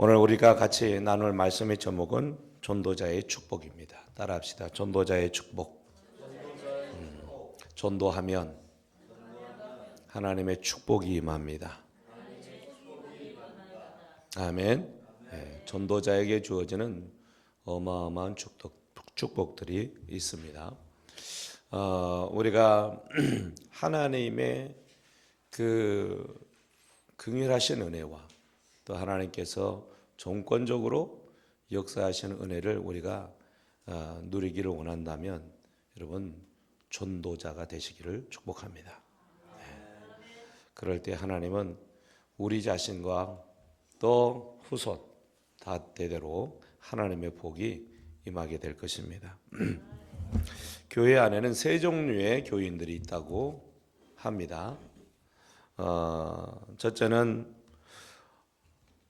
오늘 우리가 같이 나눌 말씀의 제목은 전도자의 축복입니다. 따라합시다. 전도자의 축복. 전도하면 하나님의 축복이 임합니다. 아멘. 네, 전도자에게 주어지는 어마어마한 축복들이 있습니다. 우리가 하나님의 그 긍휼하신 은혜와 또 하나님께서 종권적으로 역사하시는 은혜를 우리가 누리기를 원한다면 여러분 전도자가 되시기를 축복합니다. 네. 그럴 때 하나님은 우리 자신과 또 후손 다 대대로 하나님의 복이 임하게 될 것입니다. 교회 안에는 세 종류의 교인들이 있다고 합니다. 첫째는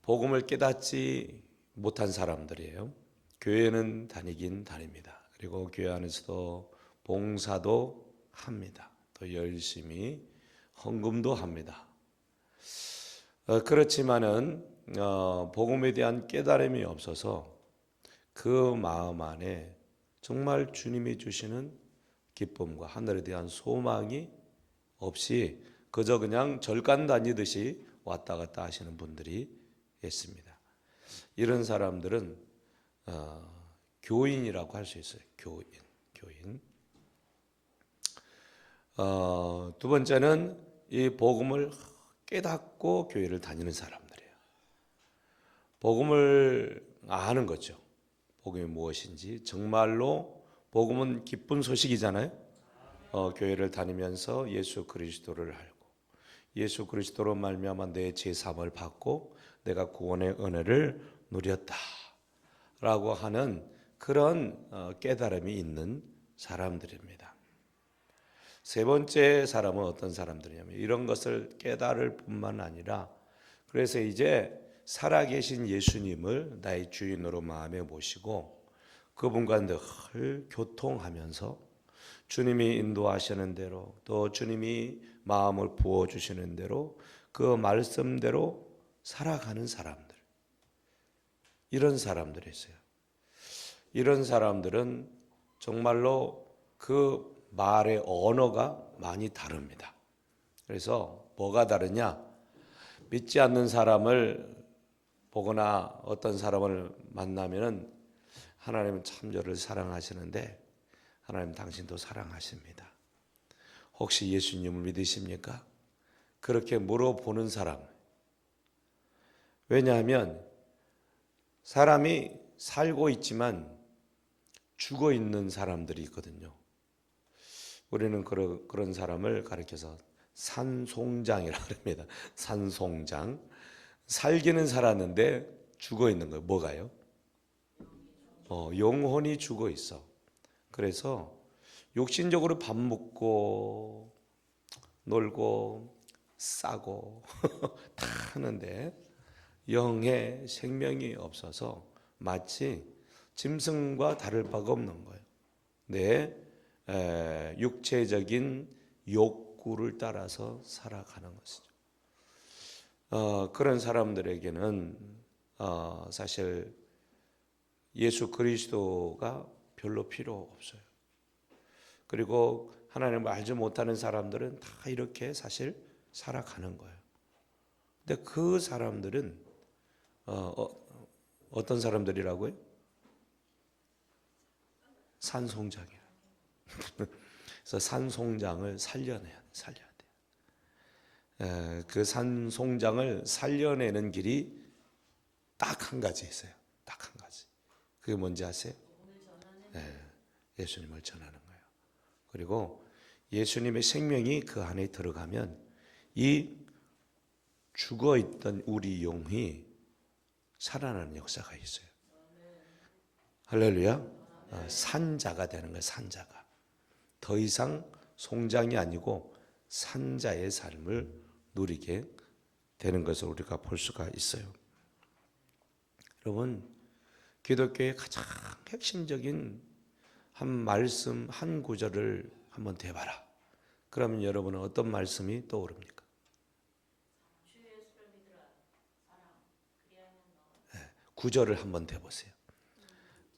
복음을 깨닫지 못한 사람들이에요. 교회는 다니긴 다닙니다. 그리고 교회 안에서도 봉사도 합니다. 또 열심히 헌금도 합니다. 그렇지만은 복음에 대한 깨달음이 없어서 그 마음 안에 정말 주님이 주시는 기쁨과 하늘에 대한 소망이 없이 그저 그냥 절간 다니듯이 왔다 갔다 하시는 분들이 있습니다. 이런 사람들은 교인이라고 할 수 있어요. 교인. 두 번째는 이 복음을 깨닫고 교회를 다니는 사람들이에요. 복음을 아는 거죠. 복음이 무엇인지. 정말로 복음은 기쁜 소식이잖아요. 교회를 다니면서 예수 그리스도를 알고 예수 그리스도로 말미암아 내 죄사함을 받고 내가 구원의 은혜를 누렸다라고 하는 그런 깨달음이 있는 사람들입니다. 세 번째 사람은 어떤 사람들이냐면 이런 것을 깨달을 뿐만 아니라 그래서 이제 살아계신 예수님을 나의 주인으로 마음에 모시고 그분과 늘 교통하면서 주님이 인도하시는 대로 또 주님이 마음을 부어주시는 대로 그 말씀대로 살아가는 사람들. 이런 사람들이 있어요. 이런 사람들은 정말로 그 말의 언어가 많이 다릅니다. 그래서 뭐가 다르냐? 믿지 않는 사람을 보거나 어떤 사람을 만나면은 하나님은 참 저를 사랑하시는데 하나님 당신도 사랑하십니다. 혹시 예수님을 믿으십니까? 그렇게 물어보는 사람. 왜냐하면 사람이 살고 있지만 죽어 있는 사람들이 있거든요. 우리는 그런 사람을 가리켜서 산송장이라고 합니다. 산송장. 살기는 살았는데 죽어 있는 거예요. 뭐가요? 영혼이 죽어 있어. 그래서 욕심적으로 밥 먹고 놀고 싸고 다 하는데 영의 생명이 없어서 마치 짐승과 다를 바가 없는 거예요. 내 육체적인 욕구를 따라서 살아가는 것이죠. 그런 사람들에게는 사실 예수 그리스도가 별로 필요 없어요. 그리고 하나님을 알지 못하는 사람들은 다 이렇게 사실 살아가는 거예요. 근데 그 사람들은 어떤 사람들이라고요? 산송장이에요. 그래서 산송장을 살려야 돼요. 그 산송장을 살려내는 길이 딱 한 가지 있어요. 딱 한 가지. 그게 뭔지 아세요? 예수님을 전하는 거예요. 그리고 예수님의 생명이 그 안에 들어가면 이 죽어있던 우리 영이 살아나는 역사가 있어요. 할렐루야. 산자가 되는 거예요. 산자가. 더 이상 송장이 아니고 산자의 삶을 누리게 되는 것을 우리가 볼 수가 있어요. 여러분, 기독교의 가장 핵심적인 한 말씀, 한 구절을 한번 대봐라. 그러면 여러분은 어떤 말씀이 떠오릅니까? 구절을 한번 대보세요.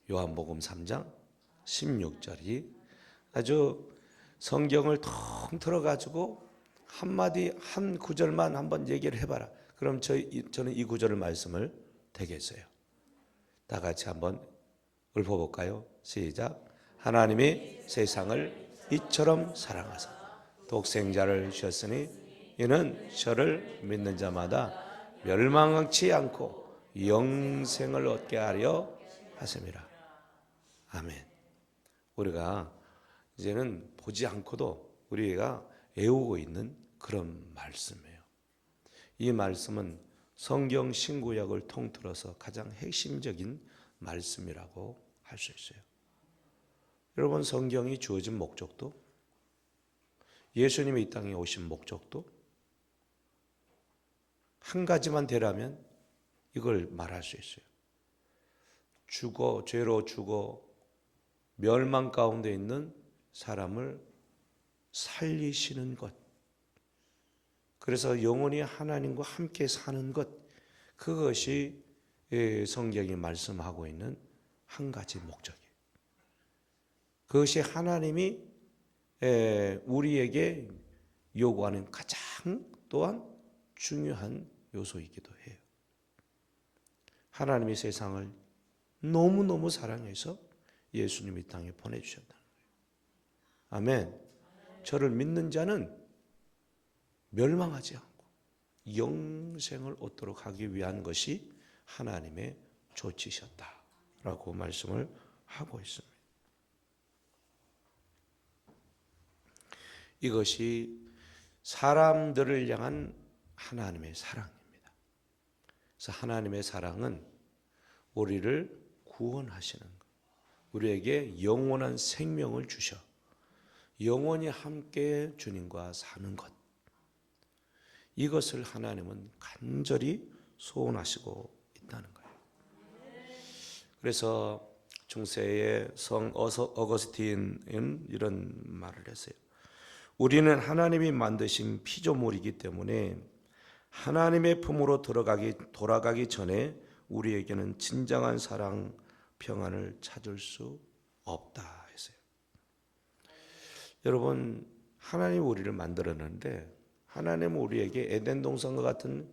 요한복음 3장 16절이 아주 성경을 통틀어 가지고 한마디 한 구절만 한번 얘기를 해봐라. 그럼 저는 이 구절을 말씀을 되겠어요. 다 같이 한번 읊어볼까요? 시작. 하나님이 세상을 이처럼 사랑하사 독생자를 주셨으니 이는 저를 믿는 자마다 멸망치 않고 영생을 얻게 하려 하심이라. 아멘. 우리가 이제는 보지 않고도 우리가 애우고 있는 그런 말씀이에요. 이 말씀은 성경 신구약을 통틀어서 가장 핵심적인 말씀이라고 할 수 있어요. 여러분, 성경이 주어진 목적도, 예수님이 이 땅에 오신 목적도 한 가지만 되라면 이걸 말할 수 있어요. 죄로 죽어 멸망 가운데 있는 사람을 살리시는 것. 그래서 영원히 하나님과 함께 사는 것. 그것이 성경이 말씀하고 있는 한 가지 목적이에요. 그것이 하나님이 우리에게 요구하는 가장 또한 중요한 요소이기도 해요. 하나님이 세상을 너무너무 사랑해서 예수님이 이 땅에 보내주셨다는 거예요. 아멘. 저를 믿는 자는 멸망하지 않고 영생을 얻도록 하기 위한 것이 하나님의 조치셨다라고 말씀을 하고 있습니다. 이것이 사람들을 향한 하나님의 사랑입니다. 그래서 하나님의 사랑은 우리를 구원하시는 것, 우리에게 영원한 생명을 주셔 영원히 함께 주님과 사는 것, 이것을 하나님은 간절히 소원하시고 있다는 거예요. 그래서 중세의 성 어거스틴은 이런 말을 했어요. 우리는 하나님이 만드신 피조물이기 때문에 하나님의 품으로 돌아가기 전에 우리에게는 진정한 사랑, 평안을 찾을 수 없다 했어요. 여러분, 하나님 우리를 만들었는데 하나님은 우리에게 에덴 동산과 같은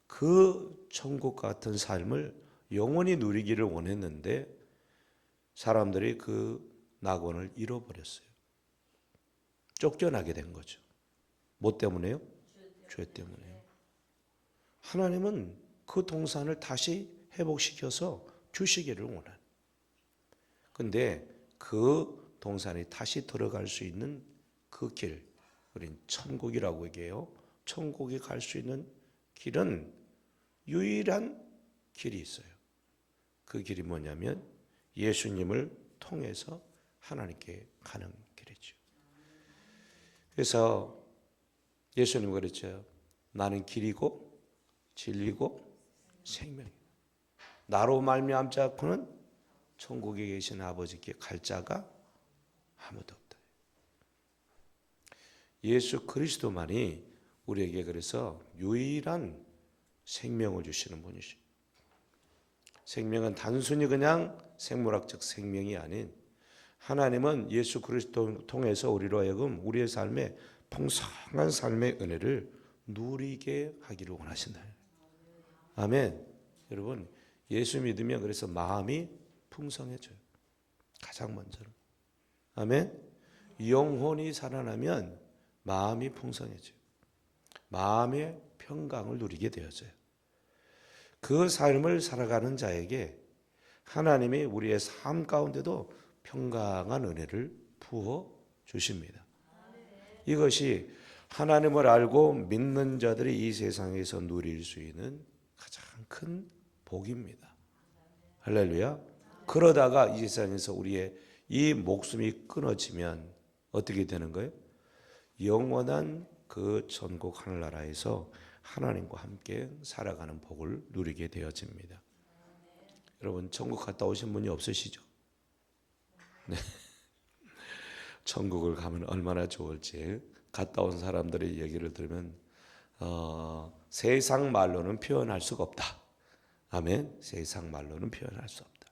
그 천국과 같은 삶을 영원히 누리기를 원했는데 사람들이 그 낙원을 잃어버렸어요. 쫓겨나게 된 거죠. 뭐 때문에요? 죄 때문에요. 하나님은 그 동산을 다시 회복시켜서 주시기를 원해요. 근데 그 동산이 다시 들어갈 수 있는 그 길, 우린 천국이라고 얘기해요. 천국에 갈 수 있는 길은 유일한 길이 있어요. 그 길이 뭐냐면 예수님을 통해서 하나님께 가는 길이죠. 그래서 예수님 그랬죠. 나는 길이고 진리고 생명이다. 나로 말미암지 않고는 천국에 계신 아버지께 갈 자가 아무도 없다. 예수 그리스도만이 우리에게 그래서 유일한 생명을 주시는 분이시죠. 생명은 단순히 그냥 생물학적 생명이 아닌 하나님은 예수 그리스도를 통해서 우리로 하여금 우리의 삶에 풍성한 삶의 은혜를 누리게 하기를 원하신다. 아멘. 여러분, 예수 믿으면 그래서 마음이 풍성해져요. 가장 먼저는. 아멘. 영혼이 살아나면 마음이 풍성해져요. 마음의 평강을 누리게 되어져요. 그 삶을 살아가는 자에게 하나님이 우리의 삶 가운데도 평강한 은혜를 부어 주십니다. 이것이 하나님을 알고 믿는 자들이 이 세상에서 누릴 수 있는 가장 큰 복입니다. 할렐루야. 그러다가 이 세상에서 우리의 이 목숨이 끊어지면 어떻게 되는 거예요? 영원한 그 천국 하늘나라에서 하나님과 함께 살아가는 복을 누리게 되어집니다. 여러분, 천국 갔다 오신 분이 없으시죠? 네. 천국을 가면 얼마나 좋을지 갔다 온 사람들의 얘기를 들으면 세상 말로는 표현할 수가 없다. 아멘. 세상 말로는 표현할 수 없다.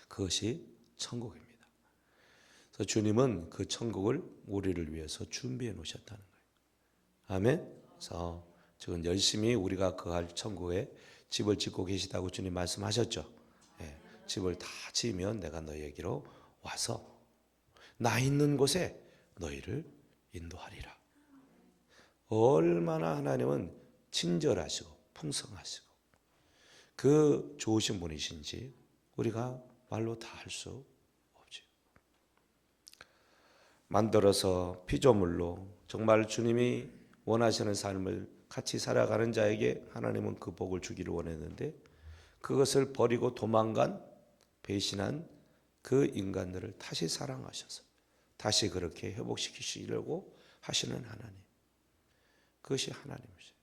그것이 천국입니다. 그래서 주님은 그 천국을 우리를 위해서 준비해 놓으셨다는 거예요. 아멘. 그래서 지금 열심히 우리가 거할 천국에 집을 짓고 계시다고 주님 말씀하셨죠. 예, 집을 다 지으면 내가 너희에게로 와서 나 있는 곳에 너희를 인도하리라. 얼마나 하나님은 친절하시고 풍성하시고 그 좋으신 분이신지 우리가 말로 다 할 수 없죠. 만들어서 피조물로 정말 주님이 원하시는 삶을 같이 살아가는 자에게 하나님은 그 복을 주기를 원했는데 그것을 버리고 도망간 배신한 그 인간들을 다시 사랑하셔서 다시 그렇게 회복시키시려고 하시는 하나님. 그것이 하나님이세요.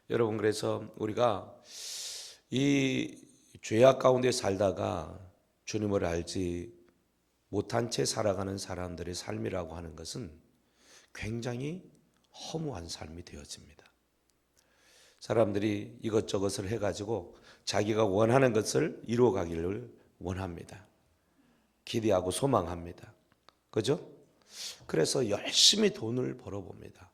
여러분, 그래서 우리가 이 죄악 가운데 살다가 주님을 알지 못한 채 살아가는 사람들의 삶이라고 하는 것은 굉장히 허무한 삶이 되어집니다. 사람들이 이것저것을 해가지고 자기가 원하는 것을 이루어가기를 원합니다. 기대하고 소망합니다. 그죠? 그래서 열심히 돈을 벌어봅니다.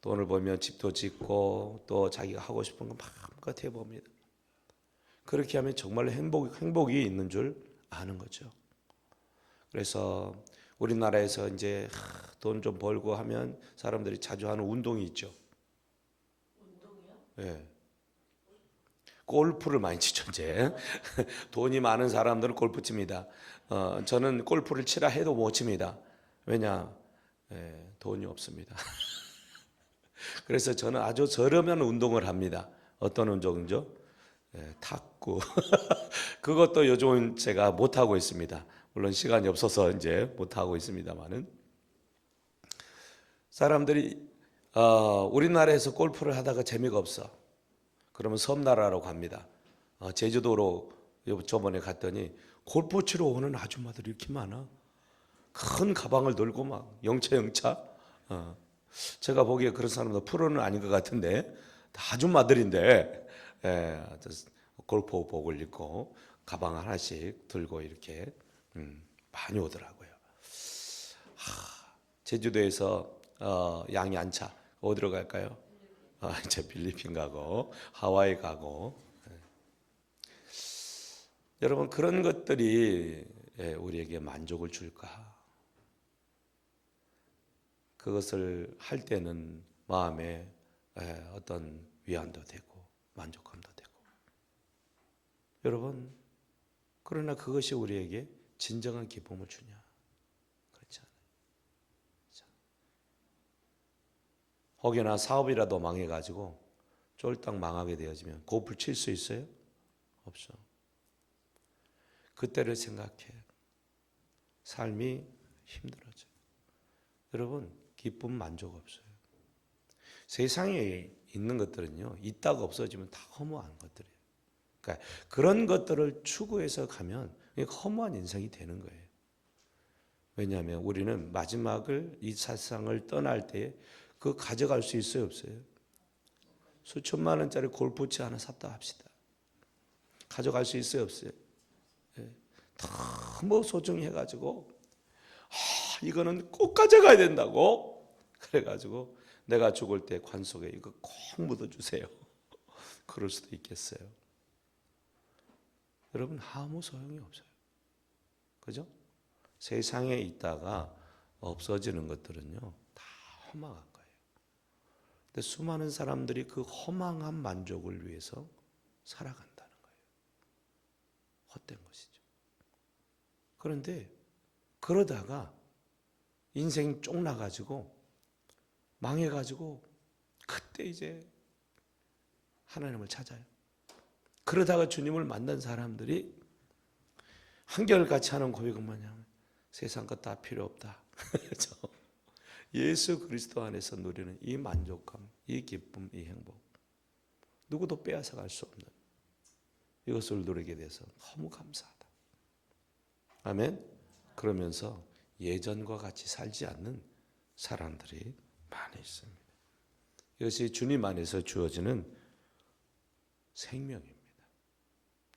돈을 벌면 집도 짓고 또 자기가 하고 싶은 거 마음껏 해봅니다. 그렇게 하면 정말 행복이 있는 줄 아는 거죠. 그래서 우리나라에서 이제 돈 좀 벌고 하면 사람들이 자주 하는 운동이 있죠. 운동이요? 예. 골프를 많이 치죠, 이제. 돈이 많은 사람들은 골프 칩니다. 저는 골프를 치라 해도 못 칩니다. 왜냐? 예, 돈이 없습니다. 그래서 저는 아주 저렴한 운동을 합니다. 어떤 운동이죠? 예, 탁구. 그것도 요즘은 제가 못하고 있습니다. 물론 시간이 없어서 이제 못하고 있습니다만은. 사람들이 우리나라에서 골프를 하다가 재미가 없어. 그러면 섬나라로 갑니다. 제주도로 저번에 갔더니 골프 치러 오는 아줌마들이 이렇게 많아. 큰 가방을 들고 막 영차. 제가 보기에 그런 사람도 프로는 아닌 것 같은데 다 아줌마들인데 골프복을 입고 가방 하나씩 들고 이렇게 많이 오더라고요. 제주도에서 양이 안 차. 어디로 갈까요? 이제 필리핀 가고 하와이 가고. 여러분, 그런 것들이 우리에게 만족을 줄까? 그것을 할 때는 마음에 어떤 위안도 되고 만족감도 되고. 여러분, 그러나 그것이 우리에게 진정한 기쁨을 주냐? 그렇지 않아요. 혹여나 사업이라도 망해가지고 쫄딱 망하게 되어지면 골프 칠 수 있어요? 없어. 그때를 생각해. 삶이 힘들어져. 여러분, 기쁨, 만족 없어요. 세상에 있는 것들은요, 있다가 없어지면 다 허무한 것들이에요. 그러니까 그런 것들을 추구해서 가면 허무한 인생이 되는 거예요. 왜냐하면 우리는 마지막을 이 세상을 떠날 때 그거 가져갈 수 있어요, 없어요? 수천만 원짜리 골프채 하나 샀다 합시다. 가져갈 수 있어요, 없어요? 너무 소중히 해가지고 이거는 꼭 가져가야 된다고 그래가지고 내가 죽을 때 관 속에 이거 꼭 묻어주세요. 그럴 수도 있겠어요. 여러분, 아무 소용이 없어요. 그죠? 세상에 있다가 없어지는 것들은요 다 허망한 거예요. 근데 수많은 사람들이 그 허망한 만족을 위해서 살아간다는 거예요. 헛된 것이죠. 그런데 그러다가 인생이 쪽 나가지고 망해가지고 그때 이제 하나님을 찾아요. 그러다가 주님을 만난 사람들이 한결같이 하는 고백은 뭐냐면 세상 것 다 필요 없다. 예수 그리스도 안에서 누리는 이 만족감, 이 기쁨, 이 행복 누구도 빼앗아갈 수 없는 이것을 누리게 돼서 너무 감사하다. 아멘. 그러면서 예전과 같이 살지 않는 사람들이 많이 있습니다. 이것이 주님 안에서 주어지는 생명입니다.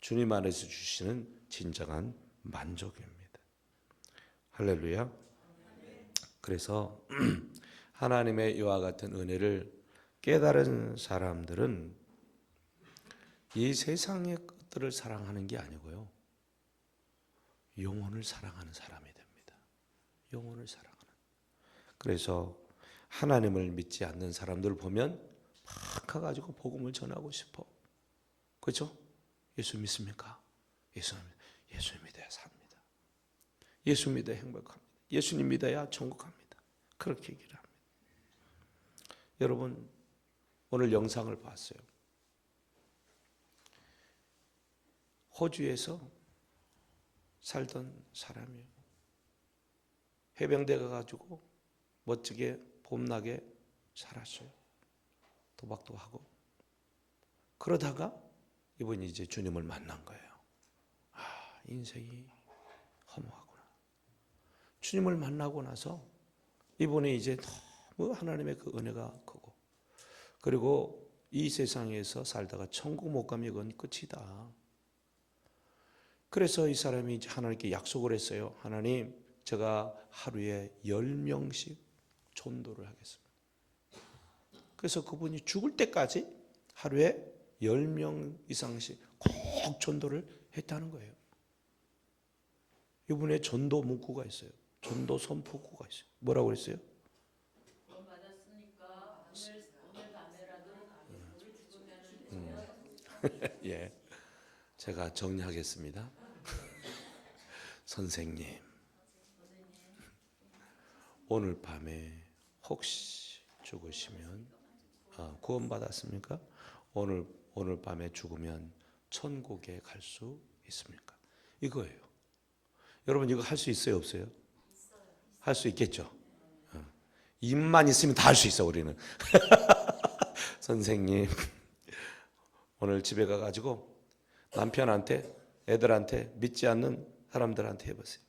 주님 안에서 주시는 진정한 만족입니다. 할렐루야. 그래서 하나님의 이와 같은 은혜를 깨달은 사람들은 이 세상의 것들을 사랑하는 게 아니고요, 영혼을 사랑하는 사람이 됩니다. 영혼을 사랑하는. 그래서 하나님을 믿지 않는 사람들 보면 막 가가지고 복음을 전하고 싶어. 그렇죠? 예수 믿습니까? 예수 믿어야 삽니다. 예수 믿어야 행복합니다. 예수님 믿어야 천국 갑니다. 그렇게 얘기를 합니다. 여러분, 오늘 영상을 봤어요. 호주에서 살던 사람이에요. 해병대 가가지고 멋지게 봄나게 살았어요. 도박도 하고. 그러다가 이분이 이제 주님을 만난 거예요. 아, 인생이 허무하구나. 주님을 만나고 나서 이분이 이제 너무 하나님의 그 은혜가 크고, 그리고 이 세상에서 살다가 천국 못 가면 이건 끝이다. 그래서 이 사람이 이제 하나님께 약속을 했어요. 하나님, 제가 하루에 10명씩 전도를 하겠습니다. 그래서 그분이 죽을 때까지 하루에 10명 이상씩 꼭 전도를 했다는 거예요. 이분의 전도 문구가 있어요. 전도 선포구가 있어요. 뭐라고 그랬어요? 받았으니까 오늘 밤에라도 우리 죽으면은 예, 제가 정리하겠습니다. 선생님, 오늘 밤에 혹시 죽으시면 구원 받았습니까? 오늘 밤에 죽으면 천국에 갈 수 있습니까? 이거예요. 여러분, 이거 할 수 있어요, 없어요? 할 수 있겠죠. 입만 있으면 다 할 수 있어, 우리는. 선생님, 오늘 집에 가가지고 남편한테, 애들한테, 믿지 않는 사람들한테 해보세요.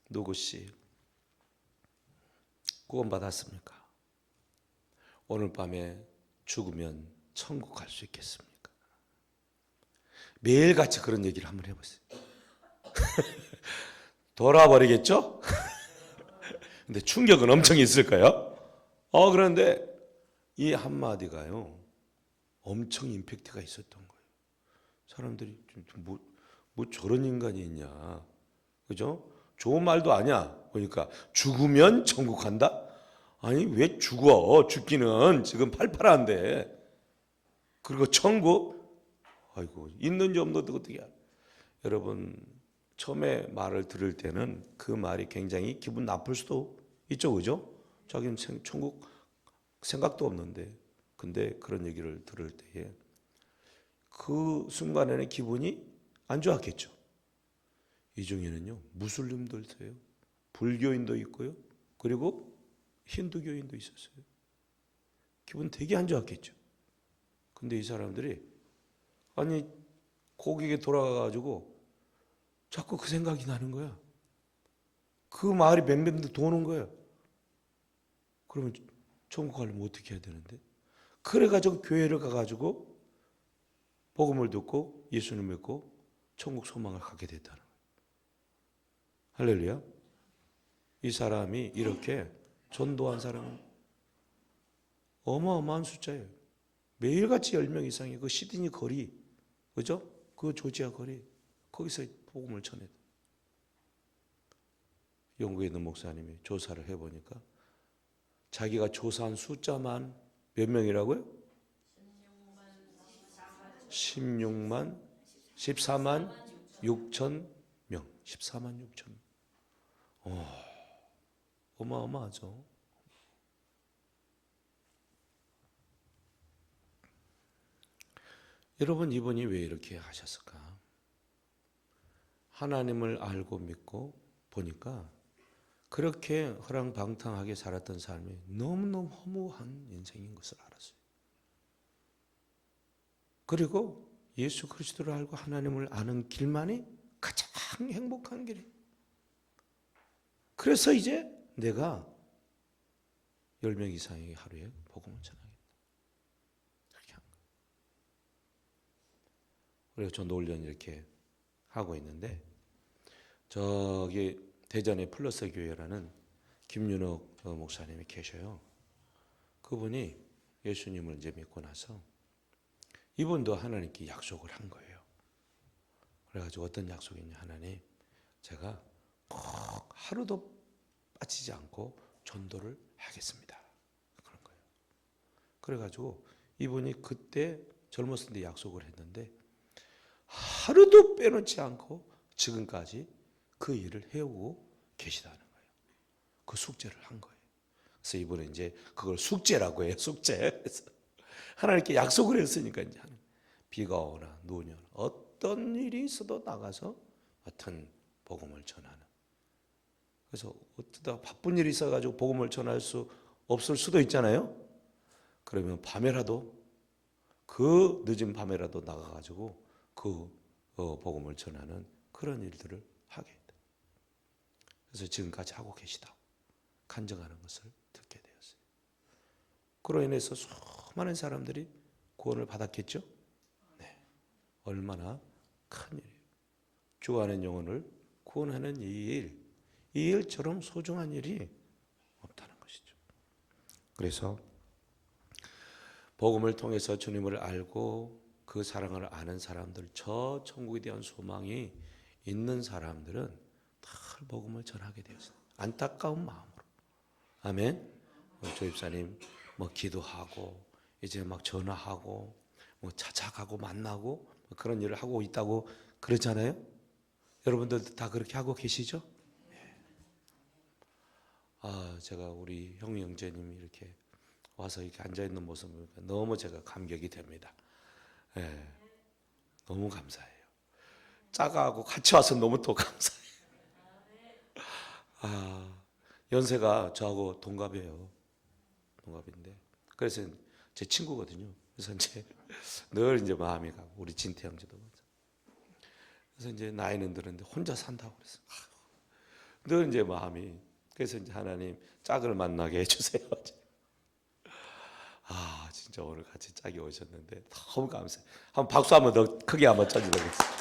누구씨 구원 받았습니까? 오늘 밤에 죽으면 천국 갈 수 있겠습니까? 매일같이 그런 얘기를 한번 해보세요. 돌아버리겠죠? 근데 충격은 엄청 있을까요? 그런데 이 한마디가요, 엄청 임팩트가 있었던 거예요. 사람들이 뭐 저런 인간이 있냐, 그죠? 좋은 말도 아니야. 그러니까 죽으면 천국 간다? 아니, 왜 죽어? 죽기는 지금 팔팔한데. 그리고 천국? 아이고, 있는지 없는지 어떻게 알아? 여러분, 처음에 말을 들을 때는 그 말이 굉장히 기분 나쁠 수도 있죠, 그죠? 자기는 천국 생각도 없는데. 근데 그런 얘기를 들을 때에 그 순간에는 기분이 안 좋았겠죠. 이 중에는요, 무슬림도 있어요, 불교인도 있고요, 그리고 힌두교인도 있었어요. 기분 되게 안 좋았겠죠. 근데 이 사람들이 아니 고객에 돌아가가지고 자꾸 그 생각이 나는 거야. 그 말이 맴맴도 도는 거야. 그러면 천국 가려면 어떻게 해야 되는데? 그래가지고 교회를 가가지고 복음을 듣고 예수님 믿고 천국 소망을 갖게 됐다는 거예요. 할렐루야. 이 사람이 이렇게 전도한 사람은 어마어마한 숫자예요. 매일같이 10명 이상의 그 시드니 거리, 그죠? 그 조지아 거리, 거기서 복음을 전해. 영국에 있는 목사님이 조사를 해보니까 자기가 조사한 숫자만 몇 명이라고요? 14만 6천 명. 14만 6천 명. 어마어마하죠. 여러분, 이분이 왜 이렇게 하셨을까? 하나님을 알고 믿고 보니까 그렇게 허랑방탕하게 살았던 삶이 너무너무 허무한 인생인 것을 알았어요. 그리고 예수 그리스도를 알고 하나님을 아는 길만이 가장 행복한 길이에요. 그래서 이제 내가 10명 이상에게 하루에 복음을 전하겠다. 그래서 저 노련 이렇게 하고 있는데 저기 대전의 플러스 교회라는 김윤옥 목사님이 계셔요. 그분이 예수님을 이제 믿고 나서 이분도 하나님께 약속을 한 거예요. 그래가지고 어떤 약속이냐, 하나님, 제가 꼭 하루도 빠지지 않고 전도를 하겠습니다. 그런 거예요. 그래가지고 이분이 그때 젊었을 때 약속을 했는데 하루도 빼놓지 않고 지금까지 그 일을 해오고 계시다는 거예요. 그 숙제를 한 거예요. 그래서 이분은 이제 그걸 숙제라고 해요. 숙제. 그래서 하나님께 약속을 했으니까 이제 비가 오나 눈이 오나 어떤 일이 있어도 나가서 하여튼 복음을 전하는. 그래서 어쩌다 바쁜 일이 있어가지고 복음을 전할 수 없을 수도 있잖아요. 그러면 밤에라도 그 늦은 밤에라도 나가가지고 그 복음을 전하는 그런 일들을 하게 했다. 그래서 지금까지 하고 계시다 간증하는 것을 듣게 되었어요. 그로 인해서 수많은 사람들이 구원을 받았겠죠. 네, 얼마나 큰 일이에요. 주하는 영혼을 구원하는 이 일처럼 소중한 일이 없다는 것이죠. 그래서 복음을 통해서 주님을 알고 그 사랑을 아는 사람들, 저 천국에 대한 소망이 있는 사람들은 다 복음을 전하게 되었어요. 안타까운 마음으로. 아멘. 조입사님 뭐 기도하고 이제 막 전화하고 뭐 찾아가고 만나고 그런 일을 하고 있다고 그러잖아요. 여러분들도 다 그렇게 하고 계시죠? 제가 우리 형 형제님이 이렇게 와서 이렇게 앉아 있는 모습을 보니까 너무 제가 감격이 됩니다. 예, 너무 감사해요. 짜가하고 같이 와서 너무 또 감사해요. 연세가 저하고 동갑이에요. 동갑인데 그래서 제 친구거든요. 그래서 이제 늘 이제 마음이 가고 우리 진태 형제도 그래서 이제 나이는 들었는데 혼자 산다고 그래서 늘 이제 마음이 그래서 이제 하나님 짝을 만나게 해주세요. 진짜 오늘 같이 짝이 오셨는데 너무 감사해요. 한번 박수 한번 더 크게 한번 쳐주도록 하겠습니다.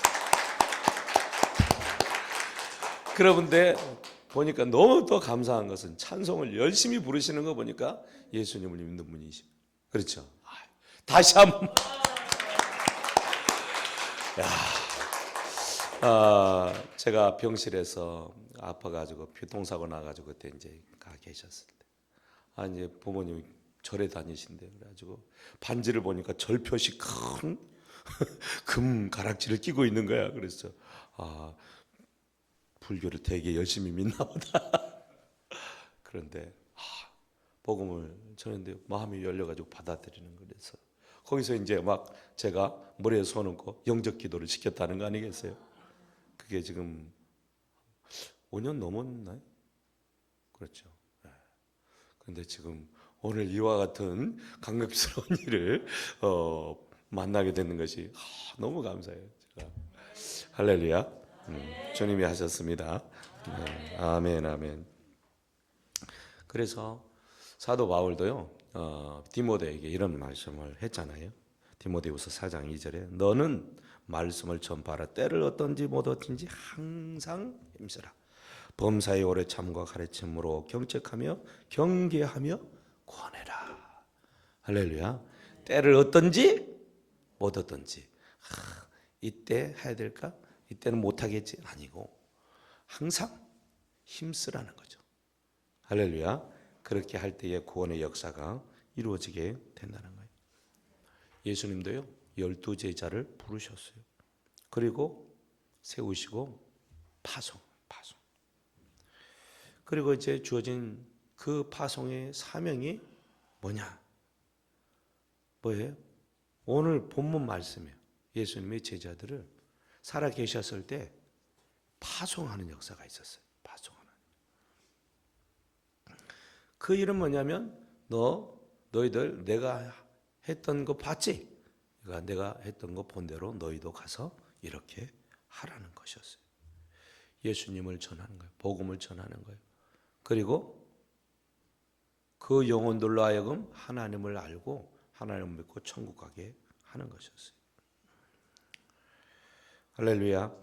그런데 보니까 너무 또 감사한 것은 찬송을 열심히 부르시는 거 보니까 예수님을 믿는 분이시죠. 그렇죠. 다시 한번. 제가 병실에서 아파가지고 교통사고 나가지고 그때 이제 가 계셨을 때, 이제 부모님이 절에 다니신대. 그래가지고 반지를 보니까 절 표시 큰 금 가락지를 끼고 있는 거야. 그래서 불교를 되게 열심히 믿나 보다. 그런데 복음을 전했는데 마음이 열려가지고 받아들이는 거라서 거기서 이제 막 제가 머리에 손 얹고 영적 기도를 시켰다는 거 아니겠어요? 그게 지금 5년 넘었나요? 그렇죠. 그런데 지금 오늘 이와 같은 감격스러운 일을 만나게 되는 것이 너무 감사해요. 제가. 할렐루야. 주님이 하셨습니다. 아멘, 아멘. 그래서 사도 바울도요, 디모데에게 이런 말씀을 했잖아요. 디모데후서 4장 2절에 너는 말씀을 전파하라. 때를 어떤지 못 어떤지 항상 힘쓰라. 범사에 오래 참과 가르침으로 경책하며 경계하며 권해라. 할렐루야. 때를 어떤지 못 어떤지 이때 해야 될까? 이때는 못하겠지? 아니고 항상 힘쓰라는 거죠. 할렐루야. 그렇게 할 때에 구원의 역사가 이루어지게 된다는 거예요. 예수님도요 12제자를 부르셨어요. 그리고 세우시고 파송. 그리고 이제 주어진 그 파송의 사명이 뭐냐? 뭐예요? 오늘 본문 말씀이에요. 예수님의 제자들을 살아 계셨을 때 파송하는 역사가 있었어요. 파송하는. 그 일은 뭐냐면 너희들 내가 했던 거 봤지? 내가 했던 거 본 대로 너희도 가서 이렇게 하라는 것이었어요. 예수님을 전하는 거예요. 복음을 전하는 거예요. 그리고 그 영혼들로 하여금 하나님을 알고 하나님을 믿고 천국 가게 하는 것이었어요. 할렐루야.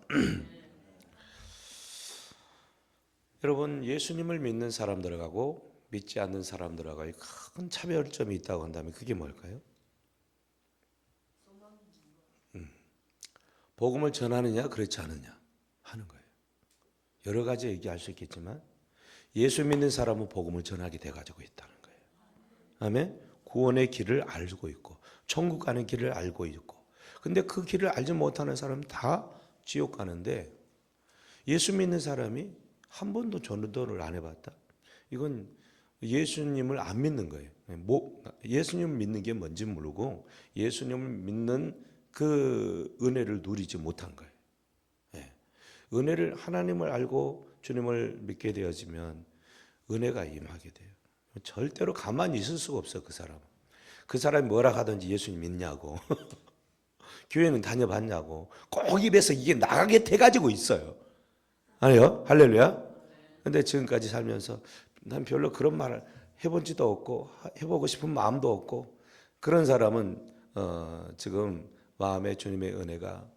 여러분, 예수님을 믿는 사람들하고 믿지 않는 사람들하고 큰 차별점이 있다고 한다면 그게 뭘까요? 복음을 전하느냐 그렇지 않느냐 하는 거예요. 여러 가지 얘기할 수 있겠지만 예수 믿는 사람은 복음을 전하게 돼가지고 있다는 거예요. 아멘. 구원의 길을 알고 있고 천국 가는 길을 알고 있고, 근데 그 길을 알지 못하는 사람은 다 지옥 가는데, 예수 믿는 사람이 한 번도 전도를 안 해봤다? 이건 예수님을 안 믿는 거예요. 예수님을 믿는 게 뭔지 모르고 예수님을 믿는 그 은혜를 누리지 못한 거예요. 은혜를, 하나님을 알고 주님을 믿게 되어지면 은혜가 임하게 돼요. 절대로 가만히 있을 수가 없어. 그 사람이 뭐라 하든지 예수님 믿냐고 교회는 다녀봤냐고 꼭 입에서 이게 나가게 돼가지고 있어요. 아니요? 할렐루야. 근데 지금까지 살면서 난 별로 그런 말을 해본 지도 없고 해보고 싶은 마음도 없고, 그런 사람은 지금 마음에 주님의 은혜가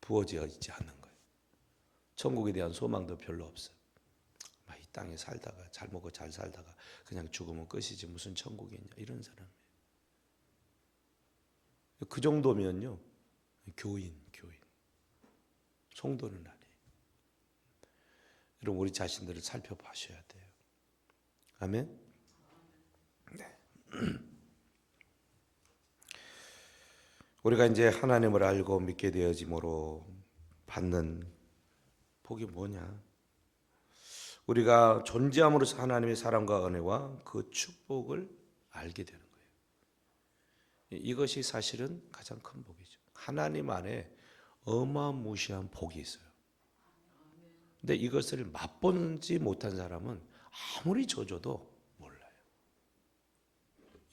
부어져 있지 않는 거예요. 천국에 대한 소망도 별로 없어요. 이 땅에 살다가 잘 먹고 잘 살다가 그냥 죽으면 끝이지 무슨 천국이 있냐, 이런 사람이에요. 그 정도면요 교인 성도는 아니에요. 여러분, 우리 자신들을 살펴보셔야 돼요. 아멘. 네. 우리가 이제 하나님을 알고 믿게 되어짐으로 받는 복이 뭐냐? 우리가 존재함으로써 하나님의 사랑과 은혜와 그 축복을 알게 되는 거예요. 이것이 사실은 가장 큰 복이죠. 하나님 안에 어마무시한 복이 있어요. 근데 이것을 맛보지 못한 사람은 아무리 져줘도 몰라요.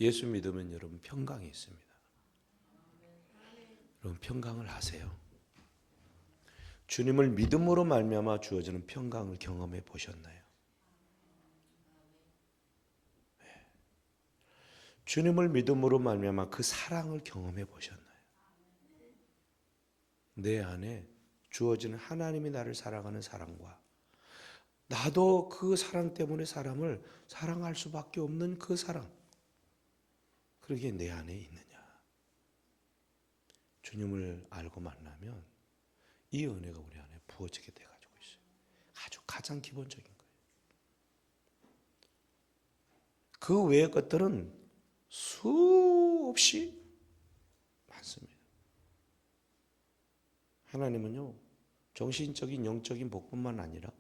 예수 믿으면 여러분 평강이 있습니다. 여러분 평강을 아세요? 주님을 믿음으로 말미암아 주어지는 평강을 경험해 보셨나요? 네. 주님을 믿음으로 말미암아 그 사랑을 경험해 보셨나요? 내 안에 주어지는 하나님이 나를 사랑하는 사랑과 나도 그 사랑 때문에 사람을 사랑할 수밖에 없는 그 사랑, 그게 내 안에 있느냐? 주님을 알고 만나면 이 은혜가 우리 안에 부어지게 돼가지고 있어요. 아주 가장 기본적인 거예요. 그 외의 것들은 수없이 많습니다. 하나님은요, 정신적인 영적인 복뿐만 아니라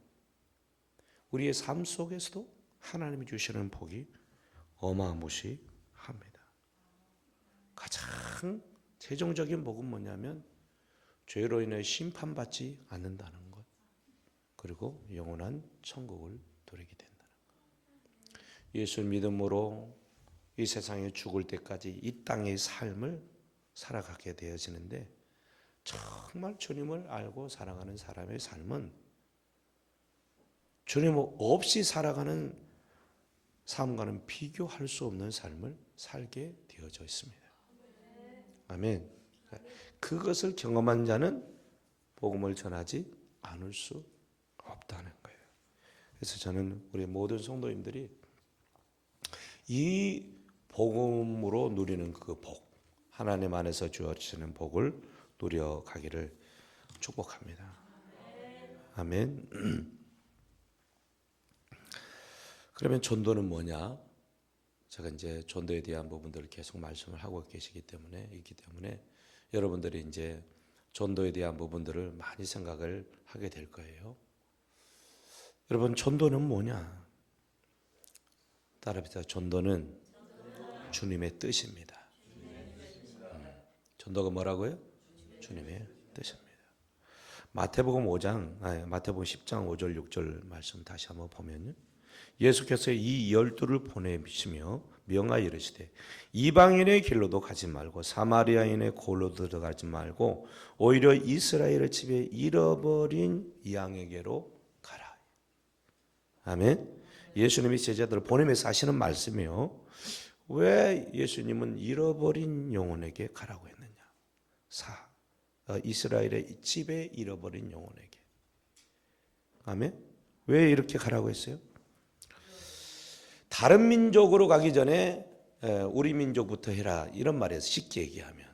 우리의 삶 속에서도 하나님이 주시는 복이 어마무시합니다. 가장 최종적인 복은 뭐냐면 죄로 인해 심판받지 않는다는 것, 그리고 영원한 천국을 누리게 된다는 것. 예수 믿음으로 이 세상에 죽을 때까지 이 땅의 삶을 살아가게 되어지는데, 정말 주님을 알고 사랑하는 사람의 삶은 주님 없이 살아가는 삶과는 비교할 수 없는 삶을 살게 되어져 있습니다. 아멘. 그것을 경험한 자는 복음을 전하지 않을 수 없다는 거예요. 그래서 저는 우리 모든 성도님들이 이 복음으로 누리는 그 복, 하나님 안에서 주어지는 복을 누려가기를 축복합니다. 아멘. 그러면 전도는 뭐냐? 제가 이제 전도에 대한 부분들을 계속 말씀을 하고 있기 때문에 여러분들이 이제 전도에 대한 부분들을 많이 생각을 하게 될 거예요. 여러분, 전도는 뭐냐? 따라합시다. 전도는 주님의 뜻입니다. 전도가 뭐라고요? 주님의 뜻입니다. 마태복음 10장 5절 6절 말씀 다시 한번 보면요, 예수께서 이 12를 보내시며 명하여 이르시되 이방인의 길로도 가지 말고 사마리아인의 골로도 들어가지 말고 오히려 이스라엘의 집에 잃어버린 양에게로 가라. 아멘. 예수님이 제자들을 보내면서 하시는 말씀이요. 왜 예수님은 잃어버린 영혼에게 가라고 했느냐? 이스라엘의 집에 잃어버린 영혼에게. 아멘. 왜 이렇게 가라고 했어요? 다른 민족으로 가기 전에 우리 민족부터 해라, 이런 말이에요. 쉽게 얘기하면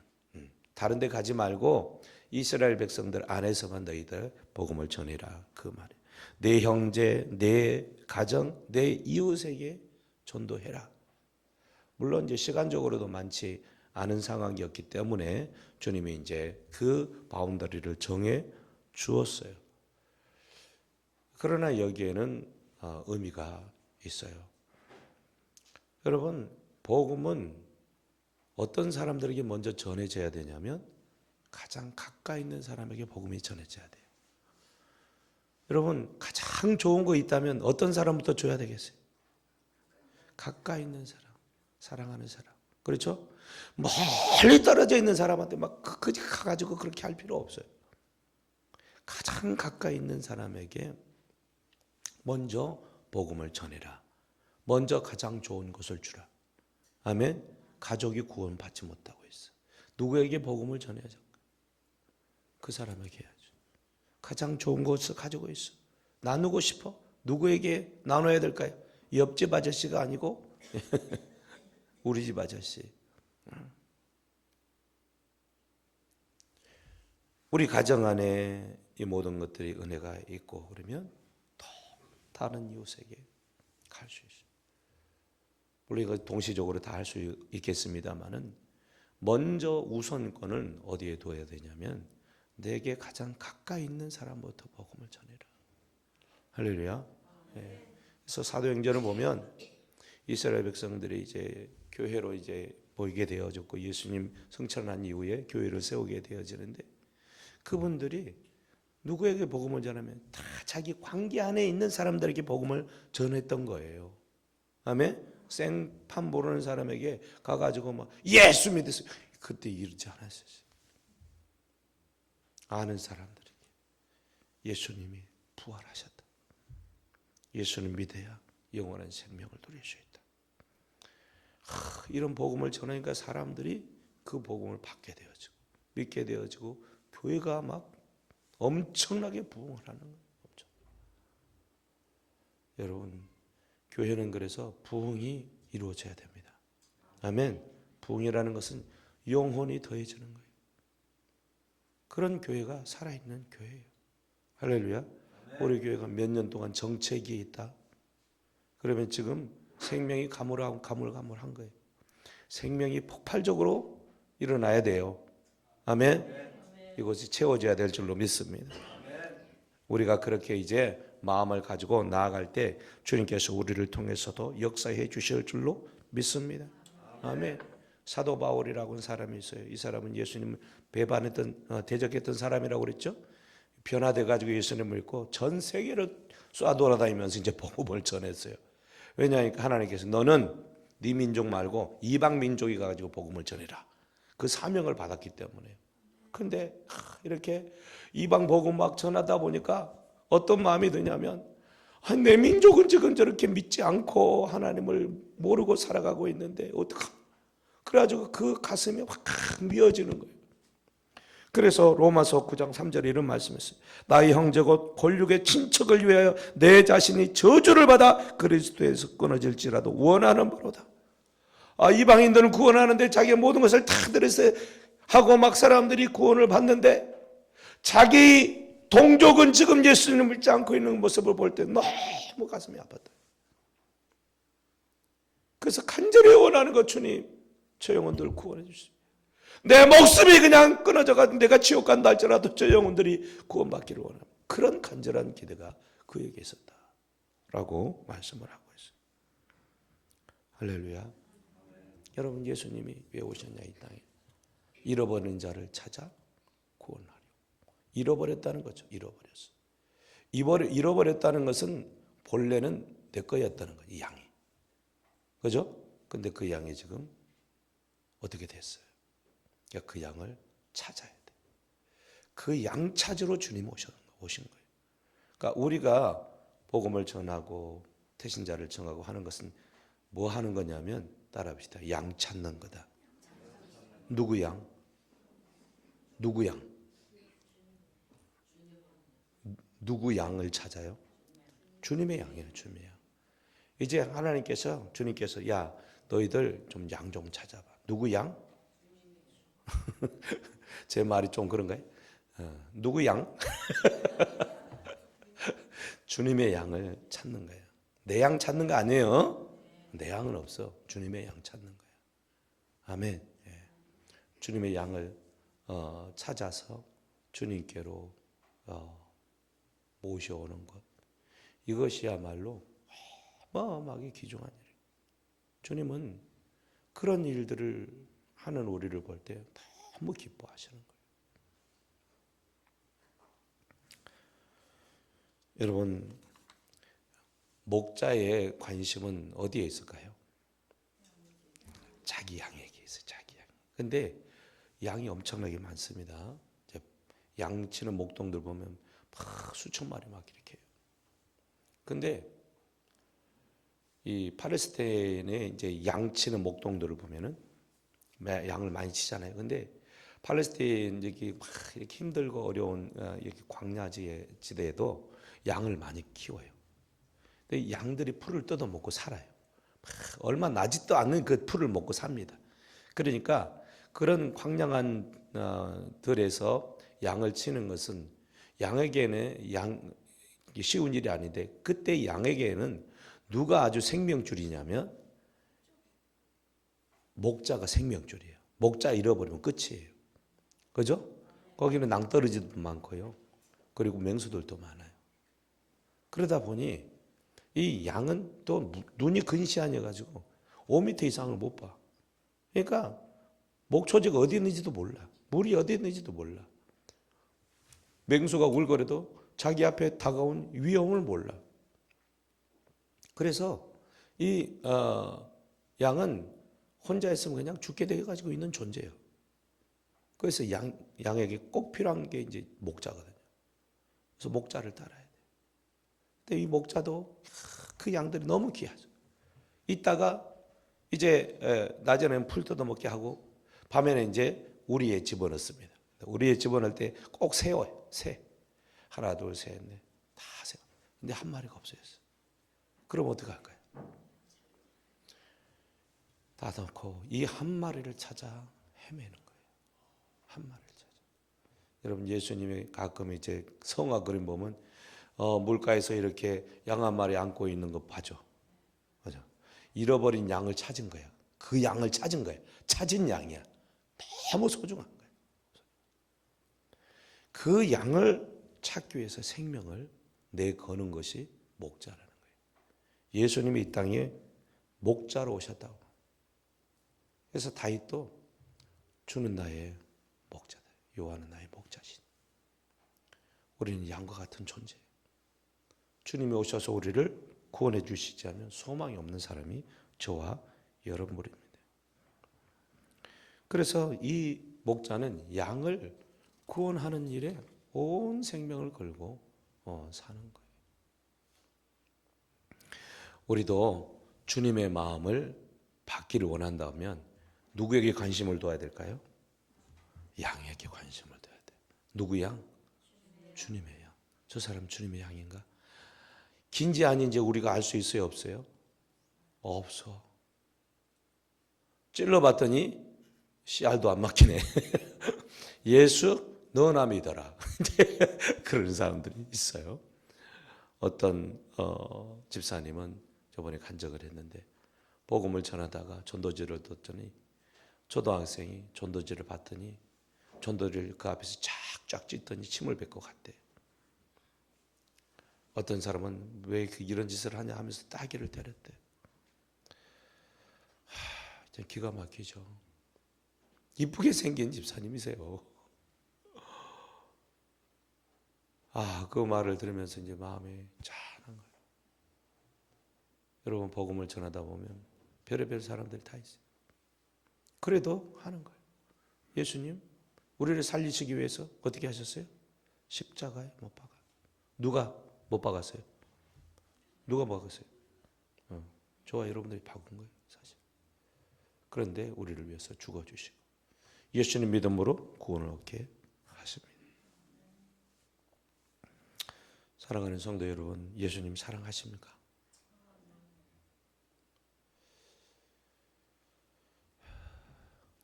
다른 데 가지 말고 이스라엘 백성들 안에서만 너희들 복음을 전해라, 그 말이에요. 내 형제, 내 가정, 내 이웃에게 전도해라. 물론 이제 시간적으로도 많지 않은 상황이었기 때문에 주님이 이제 그 바운더리를 정해 주었어요. 그러나 여기에는 의미가 있어요. 여러분, 복음은 어떤 사람들에게 먼저 전해져야 되냐면 가장 가까이 있는 사람에게 복음이 전해져야 돼요. 여러분, 가장 좋은 거 있다면 어떤 사람부터 줘야 되겠어요? 가까이 있는 사람, 사랑하는 사람. 그렇죠? 멀리 떨어져 있는 사람한테 막 그지 가가지고 그렇게 할 필요 없어요. 가장 가까이 있는 사람에게 먼저 복음을 전해라. 먼저 가장 좋은 것을 주라. 아멘. 가족이 구원받지 못하고 있어. 누구에게 복음을 전해야죠? 그 사람에게 해야죠. 가장 좋은 것을 가지고 있어. 나누고 싶어? 누구에게 나눠야 될까요? 옆집 아저씨가 아니고 우리 집 아저씨. 우리 가정 안에 이 모든 것들이 은혜가 있고 그러면 또 다른 이웃에게 갈 수 있어요. 물론 이거 동시적으로 다 할 수 있겠습니다만은 먼저 우선권을 어디에 둬야 되냐면 내게 가장 가까이 있는 사람부터 복음을 전해라. 할렐루야. 예. 그래서 사도행전을 보면 이스라엘 백성들이 이제 교회로 이제 모이게 되어졌고 예수님 성천한 이후에 교회를 세우게 되어지는데 그분들이 누구에게 복음을 전하면 다 자기 관계 안에 있는 사람들에게 복음을 전했던 거예요. 아멘. 생판 모르는 사람에게 가가지고 막 예수 믿으세요. 그때 이러지 않았어요. 아는 사람들에게 예수님이 부활하셨다. 예수님 믿어야 영원한 생명을 누릴 수 있다. 이런 복음을 전하니까 사람들이 그 복음을 받게 되어지고 믿게 되어지고 교회가 막 엄청나게 부흥을 하는 거예요. 여러분, 교회는 그래서 부흥이 이루어져야 됩니다. 아멘. 부흥이라는 것은 영혼이 더해지는 거예요. 그런 교회가 살아있는 교회예요. 할렐루야. 우리 교회가 몇 년 동안 정체기에 있다. 그러면 지금 생명이 가물가물한 거예요. 생명이 폭발적으로 일어나야 돼요. 아멘. 이것이 채워져야 될 줄로 믿습니다. 우리가 그렇게 이제 마음을 가지고 나아갈 때 주님께서 우리를 통해서도 역사해 주실 줄로 믿습니다. 아멘. 사도 바울이라고 하는 사람이 있어요. 이 사람은 예수님을 배반했던 대적했던 사람이라고 그랬죠. 변화돼 가지고 예수님을 믿고 전 세계를 쏴 돌아다니면서 이제 복음을 전했어요. 왜냐하면 하나님께서 너는 네 민족 말고 이방 민족이 가지고 복음을 전해라. 그 사명을 받았기 때문에. 근데 이렇게 이방 복음 막 전하다 보니까 어떤 마음이 드냐면 내 민족은 지금 저렇게 믿지 않고 하나님을 모르고 살아가고 있는데 어떡하? 그래가지고 그 가슴이 확 미어지는 거예요. 그래서 로마서 9장 3절에 이런 말씀했어요. 나의 형제 곧 권력의 친척을 위하여 내 자신이 저주를 받아 그리스도에서 끊어질지라도 원하는 바로다. 이방인들은 구원하는데 자기의 모든 것을 다 들여서 하고 막 사람들이 구원을 받는데 자기 동족은 지금 예수님을 믿지 않고 있는 모습을 볼 때 너무 가슴이 아팠다. 그래서 간절히 원하는 것, 주님 저 영혼들 구원해 주십시오. 내 목숨이 그냥 끊어져가 내가 지옥 간다 할지라도 저 영혼들이 구원받기를 원합니다. 그런 간절한 기대가 그에게 있었다라고 말씀을 하고 있어요. 할렐루야. 여러분, 예수님이 왜 오셨냐 이 땅에? 잃어버린 자를 찾아 구원하려. 잃어버렸다는 거죠. 잃어버렸다는 것은 본래는 내 거였다는 거죠. 이 양이. 그죠? 근데 그 양이 지금 어떻게 됐어요? 그러니까 그 양을 찾아야 돼. 그 양 찾으러 주님 오신 거예요. 그러니까 우리가 복음을 전하고 태신자를 정하고 하는 것은 뭐 하는 거냐면 따라합시다. 양 찾는 거다. 누구 양? 누구 양? 누구 양을 찾아요? 주님의 양이에요. 주님의 양. 이제 하나님께서 주님께서 야 너희들 좀 양 좀 찾아봐. 누구 양? 제 말이 좀 그런가요? 누구 양? 주님의 양을 찾는 거예요. 내 양 찾는 거 아니에요. 내 양은 없어. 주님의 양 찾는 거예요. 아멘. 예. 주님의 양을 찾아서 주님께로 모셔오는 것. 이것이야말로 어마어마하게 귀중한 일이에요. 주님은 그런 일들을 하는 우리를 볼 때 너무 기뻐하시는 거예요. 여러분, 목자의 관심은 어디에 있을까요? 자기 양에게 있어요. 자기 양. 근데 양이 엄청나게 많습니다. 양 치는 목동들 보면 막 수천 마리 막 이렇게 해요. 근데 이 팔레스타인의 이제 양 치는 목동들을 보면은 양을 많이 치잖아요. 근데 팔레스타인 여기 막 이렇게 힘들고 어려운 이렇게 광야 지대에도 양을 많이 키워요. 근데 양들이 풀을 뜯어 먹고 살아요. 얼마 나지도 않는 그 풀을 먹고 삽니다. 그러니까 그런 황량한 들에서 양을 치는 것은 양에게는 쉬운 일이 아닌데 그때 양에게는 누가 아주 생명줄이냐면 목자가 생명줄이에요. 목자 잃어버리면 끝이에요. 그죠? 거기는 낭떠러지도 많고요. 그리고 맹수들도 많아요. 그러다 보니 이 양은 또 눈이 근시안해가지고 5m 이상을 못 봐. 그러니까 목초지가 어디 있는지도 몰라. 물이 어디 있는지도 몰라. 맹수가 울거려도 자기 앞에 다가온 위험을 몰라. 그래서 이 양은 혼자 있으면 그냥 죽게 되어 가지고 있는 존재예요. 그래서 양에게 꼭 필요한 게 이제 목자거든요. 그래서 목자를 따라야 돼. 근데 이 목자도 그 양들이 너무 귀하죠. 이따가 이제 낮에는 풀 뜯어먹게 하고 밤에는 이제 우리에 집어넣습니다. 우리에 집어넣을 때 꼭 세워요. 새. 하나, 둘, 셋, 넷. 다 세워. 근데 한 마리가 없어졌어요. 그럼 어떡할까요? 다 넣고 이 한 마리를 찾아 헤매는 거예요. 한 마리를 찾아. 여러분 예수님이 가끔 이제 성화 그림 보면 물가에서 이렇게 양 한 마리 안고 있는 거 봐죠. 맞아. 잃어버린 양을 찾은 거야. 그 양을 찾은 거야. 찾은 양이야. 너무 소중한 거야. 그 양을 찾기 위해서 생명을 내거는 것이 목자라는 거예요. 예수님이 이 땅에 목자로 오셨다고. 그래서 다윗도 주는 나의 목자다. 여호와는 나의 목자신. 우리는 양과 같은 존재. 주님이 오셔서 우리를 구원해 주시지 않으면 소망이 없는 사람이 저와 여러분입니다. 그래서 이 목자는 양을 구원하는 일에 온 생명을 걸고 사는 거예요. 우리도 주님의 마음을 받기를 원한다면 누구에게 관심을 둬야 될까요? 양에게 관심을 둬야 돼. 누구 양? 주님의 양. 저 사람 주님의 양인가? 긴지 아닌지 우리가 알 수 있어요? 없어요? 없어. 찔러봤더니 씨알도 안 막히네. 예수 너나 믿어라. 그런 사람들이 있어요. 어떤 집사님은 저번에 간증을 했는데 복음을 전하다가 전도지를 듣더니 초등학생이 전도지를 받더니 전도지를 그 앞에서 쫙쫙 찢더니 침을 뱉고 갔대. 어떤 사람은 왜 이런 짓을 하냐 하면서 따귀를 때렸대. 기가 막히죠. 이쁘게 생긴 집사님이세요. 그 말을 들으면서 이제 마음이 짠한 거예요. 여러분 복음을 전하다 보면 별의별 사람들이 다 있어요. 그래도 하는 거예요. 예수님 우리를 살리시기 위해서 어떻게 하셨어요? 십자가에 못 박아. 누가 못 박았어요? 누가 박았어요? 저와 여러분들이 박은 거예요, 사실. 그런데 우리를 위해서 죽어주시고 예수님 믿음으로 구원을 얻게 하십니다. 사랑하는 성도 여러분, 예수님 사랑하십니까?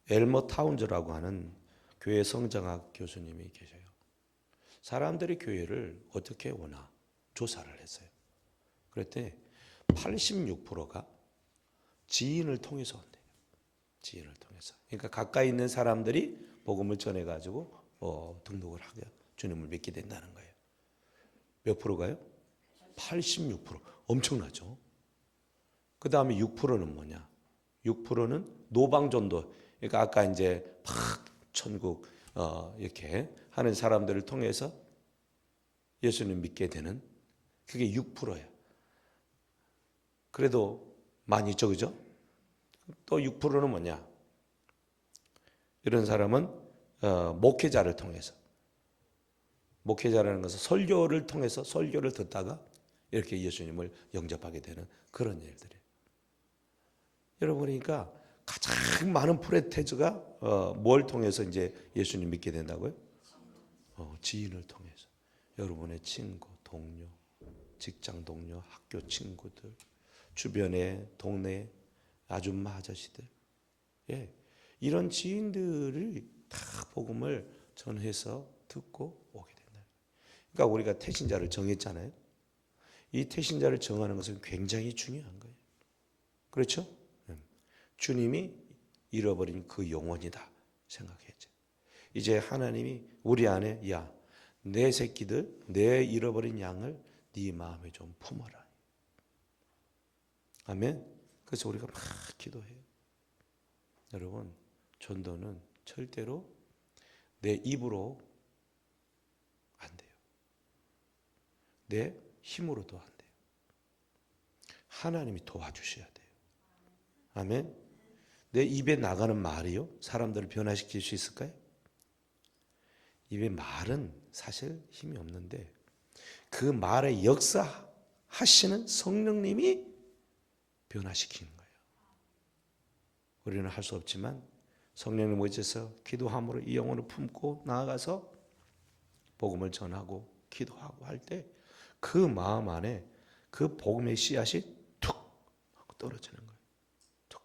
엘머 타운즈라고 하는 교회 성장학 교수님이 계셔요. 사람들이 교회를 어떻게 오나 조사를 했어요. 그랬더니 86%가 지인을 통해서 온대요. 지인을 통해서. 그러니까 가까이 있는 사람들이 복음을 전해가지고 등록을 하게 주님을 믿게 된다는 거예요. 몇 프로가요? 86%. 엄청나죠. 그 다음에 6%는 뭐냐? 6%는 노방전도. 그러니까 아까 이제 막 천국 이렇게 하는 사람들을 통해서 예수님 믿게 되는 그게 6%예요. 그래도 많이 있죠, 그죠? 또 6%는 뭐냐? 이런 사람은 목회자를 통해서, 목회자라는 것은 설교를 통해서 설교를 듣다가 이렇게 예수님을 영접하게 되는 그런 일들이에요. 여러분, 그러니까 가장 많은 프레테즈가 뭘 통해서 이제 예수님 믿게 된다고요? 지인을 통해서. 여러분의 친구, 동료, 직장 동료, 학교 친구들, 주변의 동네 아줌마 아저씨들, 예, 이런 지인들이 다 복음을 전해서 듣고 오게 된다. 그러니까 우리가 태신자를 정했잖아요. 이 태신자를 정하는 것은 굉장히 중요한 거예요. 그렇죠? 주님이 잃어버린 그 영혼이다 생각했죠. 이제 하나님이 우리 안에 내 새끼들, 내 잃어버린 양을 네 마음에 좀 품어라. 아멘. 그래서 우리가 막 기도해요. 여러분, 전도는 절대로 내 입으로 안 돼요. 내 힘으로도 안 돼요. 하나님이 도와주셔야 돼요. 아멘. 내 입에 나가는 말이요, 사람들을 변화시킬 수 있을까요? 입에 말은 사실 힘이 없는데 그 말의 역사하시는 성령님이 변화시키는 거예요. 우리는 할 수 없지만 성령님 의지해서 기도함으로 이 영혼을 품고 나아가서 복음을 전하고 기도하고 할 때 그 마음 안에 그 복음의 씨앗이 툭 하고 떨어지는 거예요. 툭.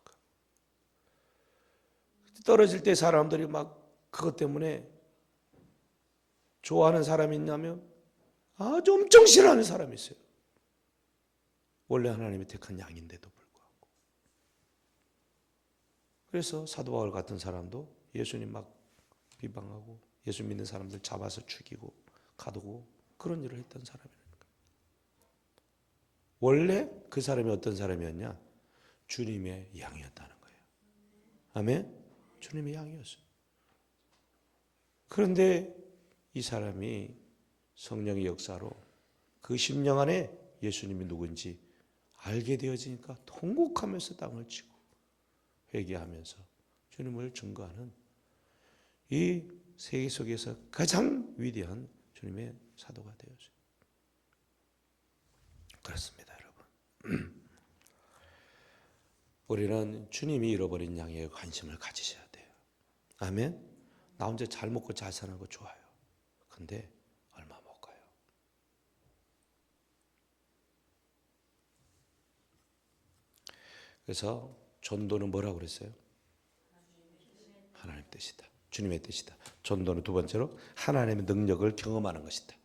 떨어질 때 사람들이 막 그것 때문에 좋아하는 사람이 있냐면 아주 엄청 싫어하는 사람이 있어요. 원래 하나님이 택한 양인데도 불구하고. 그래서 사도 바울 같은 사람도 예수님 막 비방하고 예수 믿는 사람들 잡아서 죽이고 가두고 그런 일을 했던 사람이라는 거예요. 원래 그 사람이 어떤 사람이었냐? 주님의 양이었다는 거예요. 아멘? 주님의 양이었어요. 그런데 이 사람이 성령의 역사로 그 심령 안에 예수님이 누군지 알게 되어지니까 통곡하면서 땅을 치고 회개하면서 주님을 증거하는 이 세계 속에서 가장 위대한 주님의 사도가 되었어요. 그렇습니다, 여러분. 우리는 주님이 잃어버린 양에 관심을 가지셔야 돼요. 아멘? 나 혼자 잘 먹고 잘 사는 거 좋아요. 근데 얼마 못 가요. 그래서 전도는 뭐라고 그랬어요? 하나님의 뜻이다. 주님의 뜻이다. 전도는 두 번째로 하나님의 능력을 경험하는 것이다.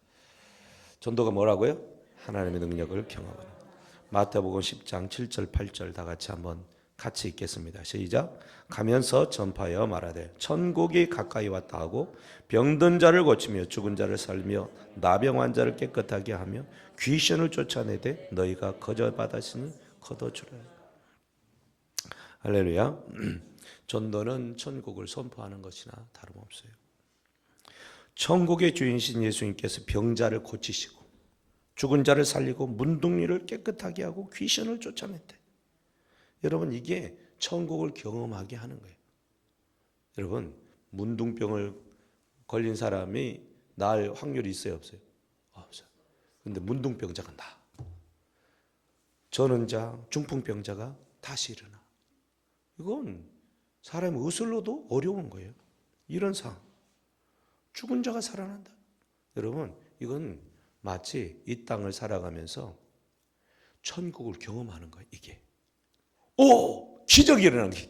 전도가 뭐라고요? 하나님의 능력을 경험하는. 마태복음 10장 7절 8절 다 같이 읽겠습니다. 시작. 가면서 전파하여 말하되 천국이 가까이 왔다 하고 병든 자를 고치며 죽은 자를 살며 나병 환자를 깨끗하게 하며 귀신을 쫓아내되 너희가 거저받았으니 거둬주라. 할렐루야. 전도는 천국을 선포하는 것이나 다름없어요. 천국의 주인이신 예수님께서 병자를 고치시고 죽은 자를 살리고 문둥이를 깨끗하게 하고 귀신을 쫓아냈대. 여러분, 이게 천국을 경험하게 하는 거예요. 여러분, 문둥병을 걸린 사람이 날 확률이 있어요, 없어요? 없어요. 근데 문둥병자가 나. 전원자, 중풍병자가 다시 일어나. 이건 사람 의술로도 어려운 거예요. 이런 상황. 죽은 자가 살아난다. 여러분, 이건 마치 이 땅을 살아가면서 천국을 경험하는 거예요. 이게 오! 기적이 일어난 거예요.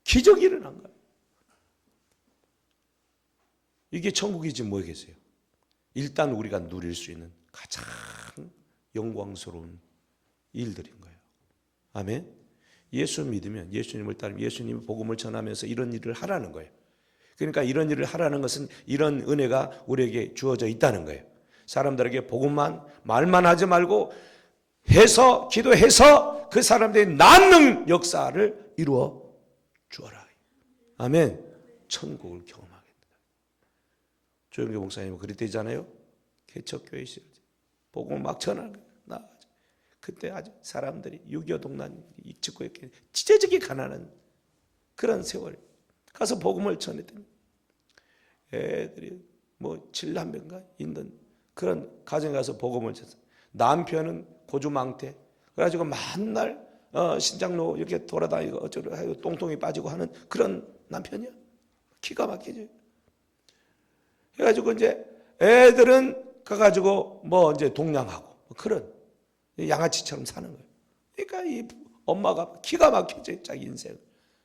기적이 일어난 거예요. 이게 천국이지 뭐겠어요. 일단 우리가 누릴 수 있는 가장 영광스러운 일들인 거예요. 아멘. 예수 믿으면, 예수님을 따르면 예수님이 복음을 전하면서 이런 일을 하라는 거예요. 그러니까 이런 일을 하라는 것은 이런 은혜가 우리에게 주어져 있다는 거예요. 사람들에게 복음만 말만 하지 말고 해서 기도해서 그 사람들이 낫는 역사를 이루어 주어라. 아멘. 천국을 경험하겠다. 조영기 목사님은 그랬대잖아요. 개척교회 있을 때 복음을 막 전하는 거예요. 나가지고 그때 아주 사람들이 6.25 동란 찍고 이렇게 찢어지게 가난한 그런 세월에 가서 복음을 전했더니 애들이 뭐 7남매인가 있는 그런 가정에 가서 복음을 전했어요. 남편은 고주망태 그래가지고 만날 신장로 이렇게 돌아다니고 어쩌고 하고 똥통이 빠지고 하는 그런 남편이야. 기가 막히지. 해가지고 이제 애들은 가가지고 뭐 이제 동냥하고 그런 양아치처럼 사는 거예요. 그러니까 이 엄마가 기가 막히지 자기 인생.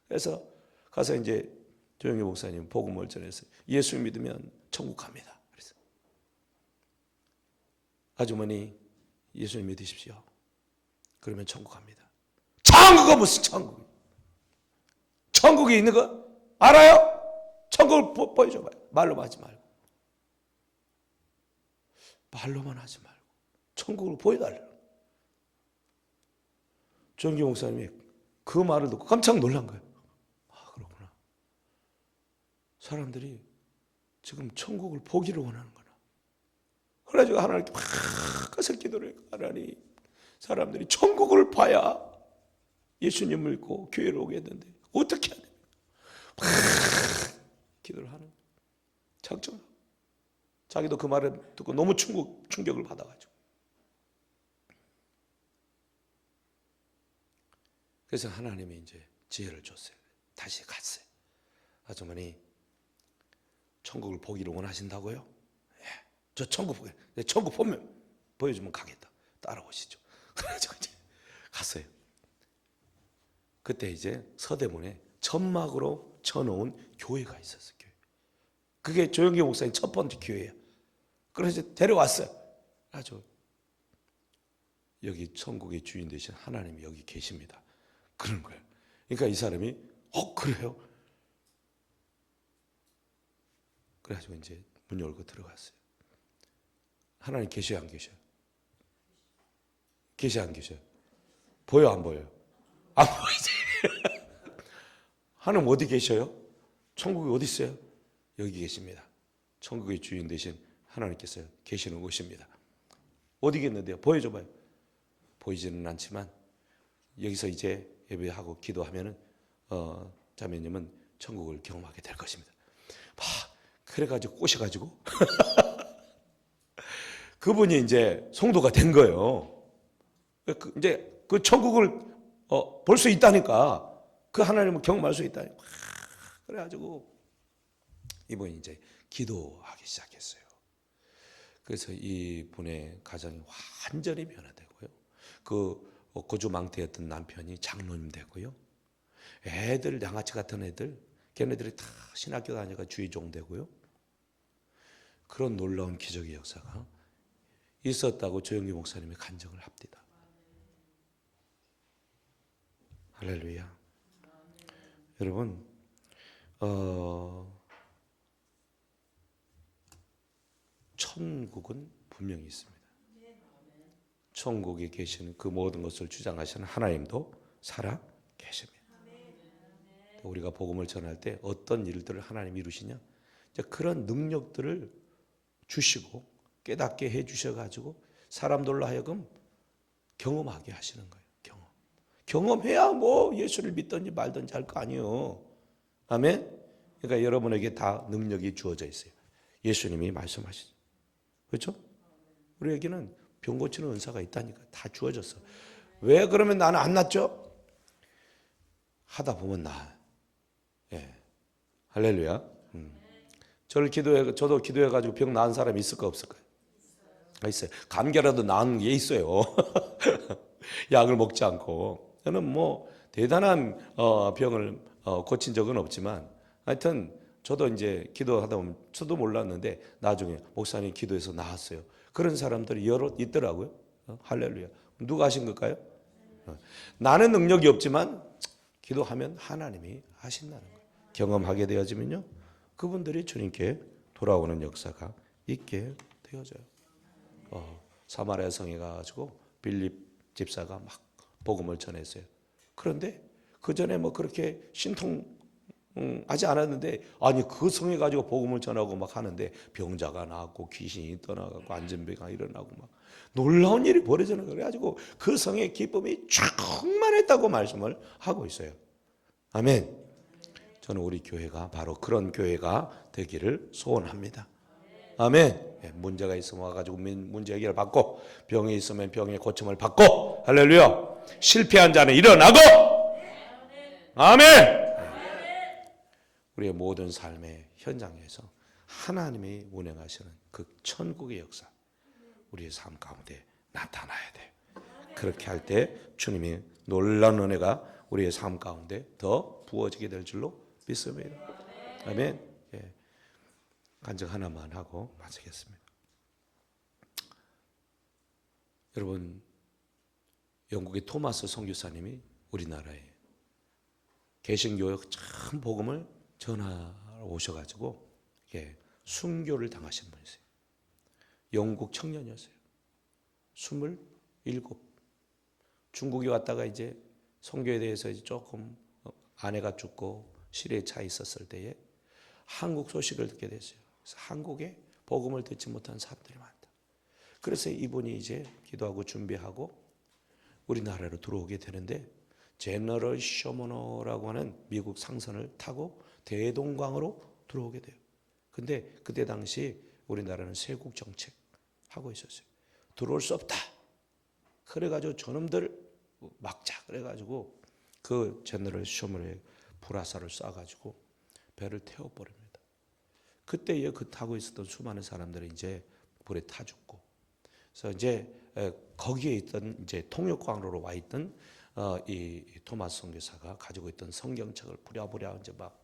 그래서 가서 이제 조영기 목사님 복음을 전해서 예수 믿으면 천국 갑니다. 그래서 아주머니 예수님 믿으십시오. 그러면 천국 갑니다. 천국은 무슨 천국? 천국이 있는 거 알아요? 천국을 보여줘봐요. 말로만 하지 말고. 말로만 하지 말고 천국을 보여달라고. 조영기 목사님이 그 말을 듣고 깜짝 놀란 거예요. 아, 그렇구나. 사람들이 지금 천국을 보기를 원하는구나. 그래가지고 하나님께 막 가서 기도를 해요. 하나님, 사람들이 천국을 봐야 예수님 믿고 교회를 오겠는데 어떻게 해야 됩니까? 막 기도를 하는 거예요. 작정하고. 자기도 그 말을 듣고 너무 충격을 받아가지고. 그래서 하나님이 이제 지혜를 줬어요. 다시 갔어요. 아주머니, 천국을 보기를 원하신다고요? 예, 저 천국 보게. 천국 보면 보여주면 가겠다. 따라오시죠. 그래서 이제 갔어요. 그때 이제 서대문에 천막으로 쳐놓은 교회가 있었어요. 교회. 그게 조영기 목사님 첫 번째 교회예요. 그래서 데려왔어요. 아주 여기 천국의 주인 되신 하나님이 여기 계십니다. 그런 거예요. 그러니까 이 사람이 그래요? 그래가지고 이제 문 열고 들어갔어요. 하나님 계셔요, 안 계셔요? 계셔요, 안 계셔요? 보여, 안 보여요? 안 보이지? 하나님 어디 계셔요? 천국이 어디 있어요? 여기 계십니다. 천국의 주인 되신 하나님께서 계시는 곳입니다. 어디 있는데요? 보여줘봐요. 보이지는 않지만 여기서 이제 예배하고 기도하면은 자매님은 천국을 경험하게 될 것입니다. 그래가지고 꼬셔가지고 그분이 이제 성도가 된 거예요. 이제 그 천국을 볼 수 있다니까, 그 하나님을 경험할 수 있다니까. 그래가지고 이분이 이제 기도하기 시작했어요. 그래서 이 분의 가정이 완전히 변화되고요. 그 고주망태였던 남편이 장로님 되고요. 애들 양아치 같은 애들, 걔네들이 다 신학교 다니가 주의종 되고요. 그런 놀라운 기적의 역사가 있었다고 조영기 목사님이 간증을 합니다. 할렐루야. 여러분, 천국은 분명히 있습니다. 천국에 계신 그 모든 것을 주장하시는 하나님도 살아 계십니다. 우리가 복음을 전할 때 어떤 일들을 하나님이 이루시냐? 그런 능력들을 주시고 깨닫게 해 주셔가지고 사람들로 하여금 경험하게 하시는 거예요. 경험해야 뭐 예수를 믿든지 말든지 할 거 아니에요. 아멘. 그러니까 여러분에게 다 능력이 주어져 있어요. 예수님이 말씀하시죠. 그렇죠? 우리에게는 병 고치는 은사가 있다니까. 다 주어졌어. 왜 그러면 나는 안 낫죠? 하다 보면 나. 예. 할렐루야. 저도 기도해가지고 병 나은 사람이 있을까 없을까요? 있어요. 감기라도 나은 게 있어요. 약을 먹지 않고. 저는 뭐 대단한 병을 고친 적은 없지만 하여튼 저도 이제 기도하다 보면 저도 몰랐는데 나중에 목사님 기도해서 나았어요. 그런 사람들이 여러 있더라고요. 할렐루야. 누가 하신 걸까요? 나는 능력이 없지만 기도하면 하나님이 하신다는 거예요. 경험하게 되어지면요, 그분들이 주님께 돌아오는 역사가 있게 되어져요. 사마리아 성에 가가지고 빌립 집사가 막 복음을 전했어요. 그런데 그 전에 뭐 그렇게 신통하지 않았는데, 아니 그 성에 가지고 복음을 전하고 막 하는데 병자가 나왔고 귀신이 떠나가고 안전병이 일어나고 막 놀라운 일이 벌어지는 거예요. 그래가지고 그 성의 기쁨이 충만했다고 말씀을 하고 있어요. 아멘. 저는 우리 교회가 바로 그런 교회가 되기를 소원합니다. 아멘. 문제가 있으면 와가지고 문제 해결을 받고, 병이 있으면 병의 고침을 받고, 할렐루야. 실패한 자는 일어나고, 아멘. 우리의 모든 삶의 현장에서 하나님이 운행하시는 그 천국의 역사, 우리의 삶 가운데 나타나야 돼. 그렇게 할 때 주님이 놀라운 은혜가 우리의 삶 가운데 더 부어지게 될 줄로 믿습니다. 아멘. 간증 하나만 하고 마치겠습니다. 여러분, 영국의 토마스 선교사님이 우리나라에 개신교회 참 복음을 전하러 오셔가지고 순교를 당하신 분이세요. 영국 청년이었어요. 27. 중국에 왔다가 이제 선교에 대해서 이제 조금 아내가 죽고 실에 차 있었을 때에 한국 소식을 듣게 됐어요. 그래서 한국에 복음을 듣지 못한 사람들이 많다. 그래서 이분이 이제 기도하고 준비하고 우리나라로 들어오게 되는데, 제너럴 쇼머너라고 하는 미국 상선을 타고 대동강으로 들어오게 돼요. 근데 그때 당시 우리나라는 세국 정책 하고 있었어요. 들어올 수 없다. 그래가지고 저놈들 막자. 그래가지고 그 제너럴 쇼머너의 불화살을 쏴가지고 배를 태워버립니다. 그때에 그 타고 있었던 수많은 사람들이 이제 불에 타 죽고, 그래서 이제 거기에 있던 이제 통역광으로 와 있던 이 토마스 선교사가 가지고 있던 성경책을 부랴부랴 이제 막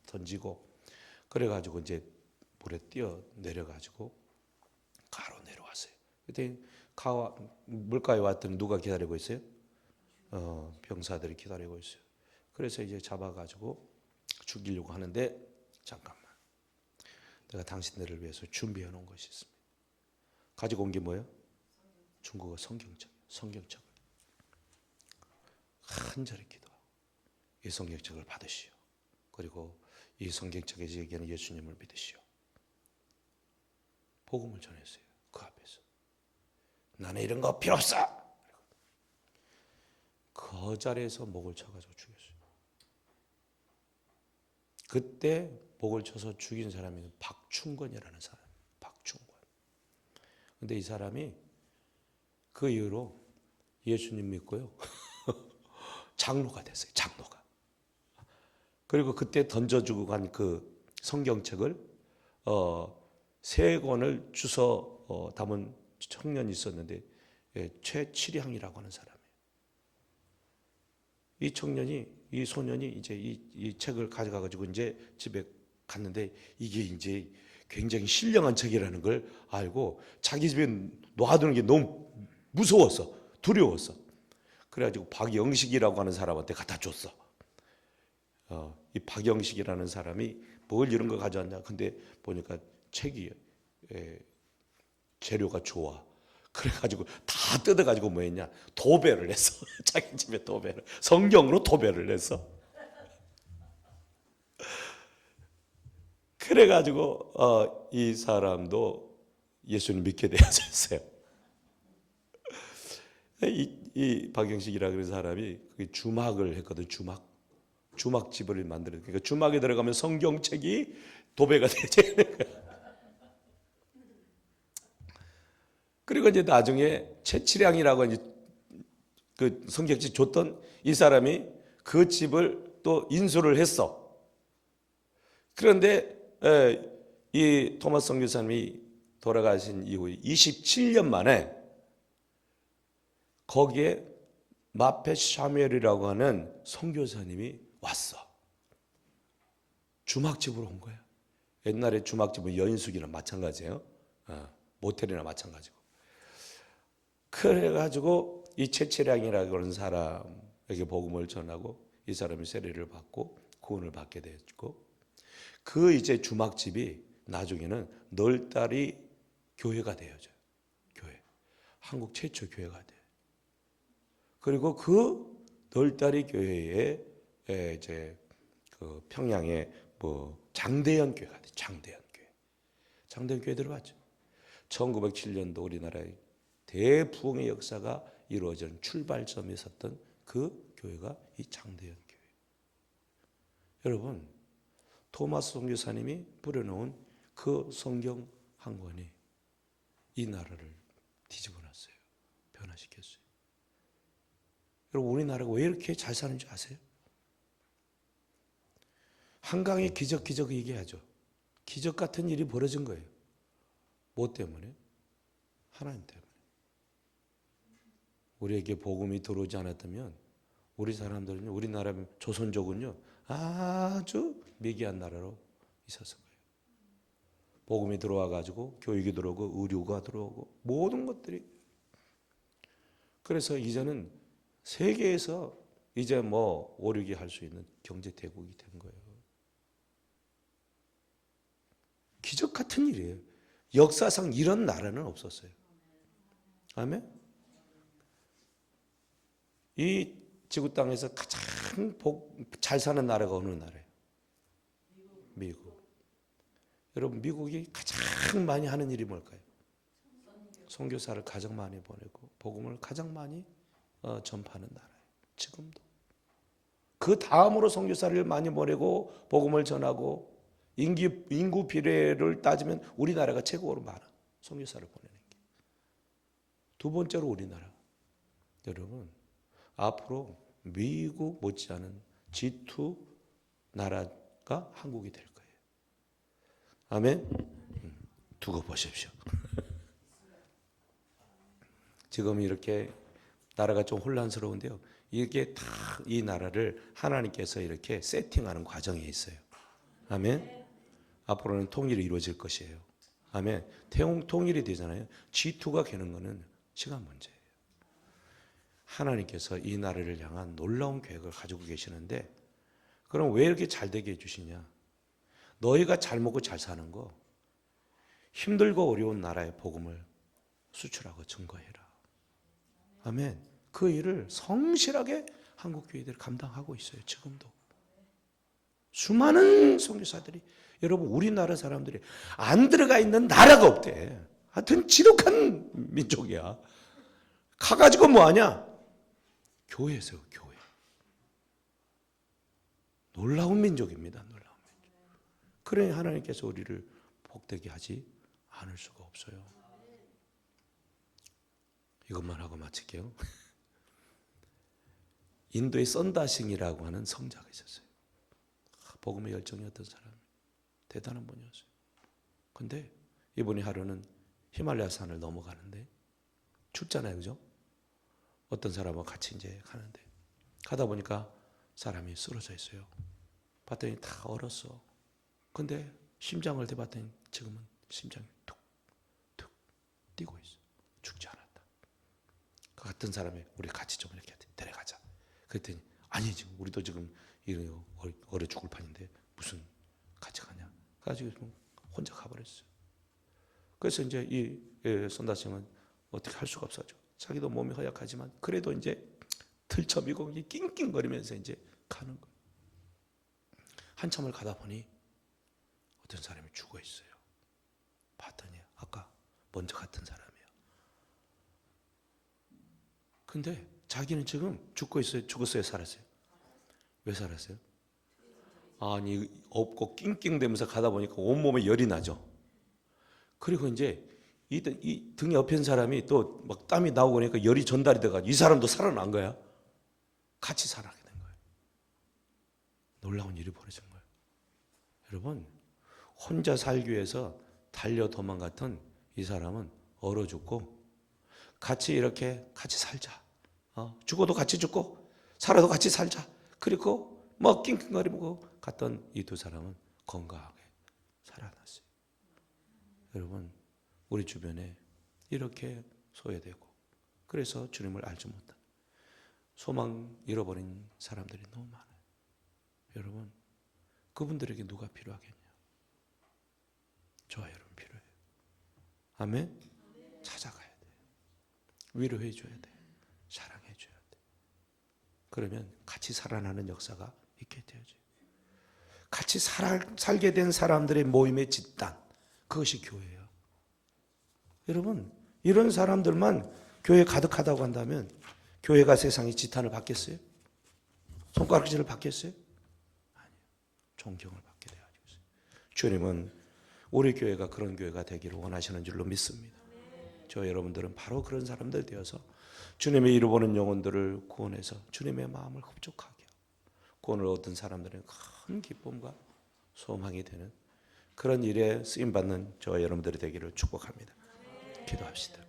던지고, 그래가지고 이제 물에 뛰어 내려가지고 가로 내려왔어요. 그때 물가에 왔더니 누가 기다리고 있어요? 병사들이 기다리고 있어요. 그래서 이제 잡아가지고 죽이려고 하는데, 잠깐만, 내가 당신들을 위해서 준비해 놓은 것이 있습니다. 가지고 온 게 뭐예요? 중국어 성경책을 간절히 기도하고 이 성경책을 받으시오. 그리고 이 성경책에 얘기하는 예수님을 믿으시오. 복음을 전했어요. 그 앞에서. 나는 이런 거 필요 없어. 그 자리에서 목을 쳐가지고 죽였어요. 그때 목을 쳐서 죽인 사람이 박충권이라는 사람. 박충권. 근데 이 사람이 그 이후로 예수님 믿고요. 장로가 됐어요. 장로가. 그리고 그때 던져주고 간 그 성경책을 3권을 주워 담은 청년이 있었는데, 최칠향이라고 하는 사람이에요. 이 청년이, 이 소년이 이제 이 책을 가져가가지고 이제 집에 갔는데, 이게 이제 굉장히 신령한 책이라는 걸 알고 자기 집에 놔두는 게 너무 무서웠어. 두려웠어. 그래가지고 박영식이라고 하는 사람한테 갖다 줬어. 이 박영식이라는 사람이 뭘 이런 거 가져왔냐. 근데 보니까 책이 재료가 좋아. 그래가지고 다 뜯어가지고 뭐 했냐. 도배를 했어. 자기 집에 도배를. 성경으로 도배를 했어. 그래가지고 이 사람도 예수님 믿게 되었어요. 이 박영식이라 그런 사람이 주막을 했거든. 주막집을 만들었어요. 그러니까 주막에 들어가면 성경책이 도배가 되는 거야. 그리고 이제 나중에 최칠향이라고 이제 그 성경책 줬던 이 사람이 그 집을 또 인수를 했어. 그런데 이 토마스 선교사님이 돌아가신 이후에 27년 만에 거기에 마펫 샤뮤엘이라고 하는 선교사님이 왔어. 주막집으로 온 거야. 옛날에 주막집은 여인숙이나 마찬가지예요. 모텔이나 마찬가지고. 그래가지고 이 최채량이라고 하는 사람에게 복음을 전하고 이 사람이 세례를 받고 구원을 받게 됐고, 그 이제 주막집이 나중에는 널다리 교회가 되어져요. 교회. 한국 최초 교회가 돼요. 그리고 그 널다리 교회에 이제 그 평양에 뭐 장대현 교회가 돼. 장대현 교회. 장대현 교회 들어봤죠? 1907년도 우리나라의 대부흥의 역사가 이루어진 출발점에 섰던 그 교회가 이 장대현 교회. 여러분, 토마스 선교사님이 뿌려놓은 그 성경 한 권이 이 나라를 뒤집어 놨어요. 변화시켰어요. 여러분, 우리나라가 왜 이렇게 잘 사는 줄 아세요? 한강의 기적 얘기하죠. 기적 같은 일이 벌어진 거예요. 뭐 때문에? 하나님 때문에. 우리에게 복음이 들어오지 않았다면 우리 사람들은요, 우리나라 조선족은요, 아주 미개한 나라로 있었을 거예요. 복음이 들어와 가지고 교육이 들어오고 의료가 들어오고 모든 것들이. 그래서 이제는 세계에서 이제 뭐 오르기 할 수 있는 경제 대국이 된 거예요. 기적 같은 일이에요. 역사상 이런 나라는 없었어요. 아멘. 이 지구 땅에서 가장 잘 사는 나라가 어느 나라예요? 미국. 여러분, 미국이 가장 많이 하는 일이 뭘까요? 선교사를 가장 많이 보내고 복음을 가장 많이 전파하는 나라예요. 지금도. 그 다음으로 선교사를 많이 보내고 복음을 전하고 인구 비례를 따지면 우리나라가 최고로 많아. 선교사를 보내는 게. 두 번째로 우리나라. 여러분, 앞으로 미국 못지않은 G2 나라가 한국이 될 거예요. 아멘? 두고 보십시오. 지금 이렇게 나라가 좀 혼란스러운데요. 이게 다 이 나라를 하나님께서 이렇게 세팅하는 과정에 있어요. 아멘? 앞으로는 통일이 이루어질 것이에요. 아멘? 통일이 되잖아요. G2가 되는 거는 시간 문제예요. 하나님께서 이 나라를 향한 놀라운 계획을 가지고 계시는데, 그럼 왜 이렇게 잘 되게 해주시냐? 너희가 잘 먹고 잘 사는 거, 힘들고 어려운 나라의 복음을 수출하고 증거해라. 아멘. 그 일을 성실하게 한국 교회들이 감당하고 있어요. 지금도. 수많은 선교사들이, 여러분, 우리나라 사람들이 안 들어가 있는 나라가 없대. 하여튼 지독한 민족이야. 가가지고 뭐하냐? 교회 세워, 교회. 놀라운 민족입니다. 놀라운 민족. 그러니 하나님께서 우리를 복되게 하지 않을 수가 없어요. 이것만 하고 마칠게요. 인도의 썬다싱이라고 하는 성자가 있었어요. 복음의 열정이었던 사람, 대단한 분이었어요. 근데 이분이 하루는 히말라야 산을 넘어가는데 춥잖아요, 그죠? 어떤 사람하고 같이 이제 가는데 가다 보니까 사람이 쓰러져 있어요. 봤더니 다 얼었어. 근데 심장을 대봤더니 지금은 심장이 툭툭 뛰고 있어. 죽지 않았다. 그 같은 사람이 우리 같이 좀 이렇게 데려가자. 그랬더니 아니, 지금 우리도 지금 얼어 죽을 판인데 무슨 같이 가냐. 그래가지고 혼자 가버렸어요. 그래서 이제 이 선다싱은 어떻게 할 수가 없었죠. 자기도 몸이 허약하지만 그래도 이제 들쳐미고 낑낑거리면서 이제 가는 거예요. 한참을 가다 보니 어떤 사람이 죽어 있어요. 봤더니 아까 먼저 갔던 사람이에요. 근데 자기는 지금 죽고 있어요? 죽었어요? 살았어요? 왜 살았어요? 아니, 없고 낑낑대면서 가다 보니까 온몸에 열이 나죠. 그리고 이제 이 등에 엎인 사람이 또 막 땀이 나오고 그러니까 열이 전달이 돼가지고 이 사람도 살아난 거야. 같이 살아나게 된 거예요. 놀라운 일이 벌어진 거예요. 여러분, 혼자 살기 위해서 달려 도망갔던 이 사람은 얼어 죽고 같이 이렇게 같이 살자. 죽어도 같이 죽고 살아도 같이 살자. 그리고 뭐 낑낑거리고 갔던 이 두 사람은 건강하게 살아났어요. 여러분, 우리 주변에 이렇게 소외되고 그래서 주님을 알지 못한 소망 잃어버린 사람들이 너무 많아요. 여러분, 그분들에게 누가 필요하겠냐? 저와 여러분 필요해요. 아멘? 찾아가야 돼. 위로해 줘야 돼. 사랑해 줘야 돼. 그러면 같이 살아나는 역사가 있게 되어져요. 같이 살게 된 사람들의 모임의 집단, 그것이 교회예요. 여러분, 이런 사람들만 교회 가득하다고 한다면 교회가 세상의 지탄을 받겠어요? 손가락질을 받겠어요? 아니요. 존경을 받게 되어지겠어요. 주님은 우리 교회가 그런 교회가 되기를 원하시는 줄로 믿습니다. 저 여러분들은 바로 그런 사람들 되어서 주님의 이루 보는 영혼들을 구원해서 주님의 마음을 흡족하게 하고 구원을 얻은 사람들은 큰 기쁨과 소망이 되는 그런 일에 쓰임받는 저와 여러분들이 되기를 축복합니다. 기도합시다.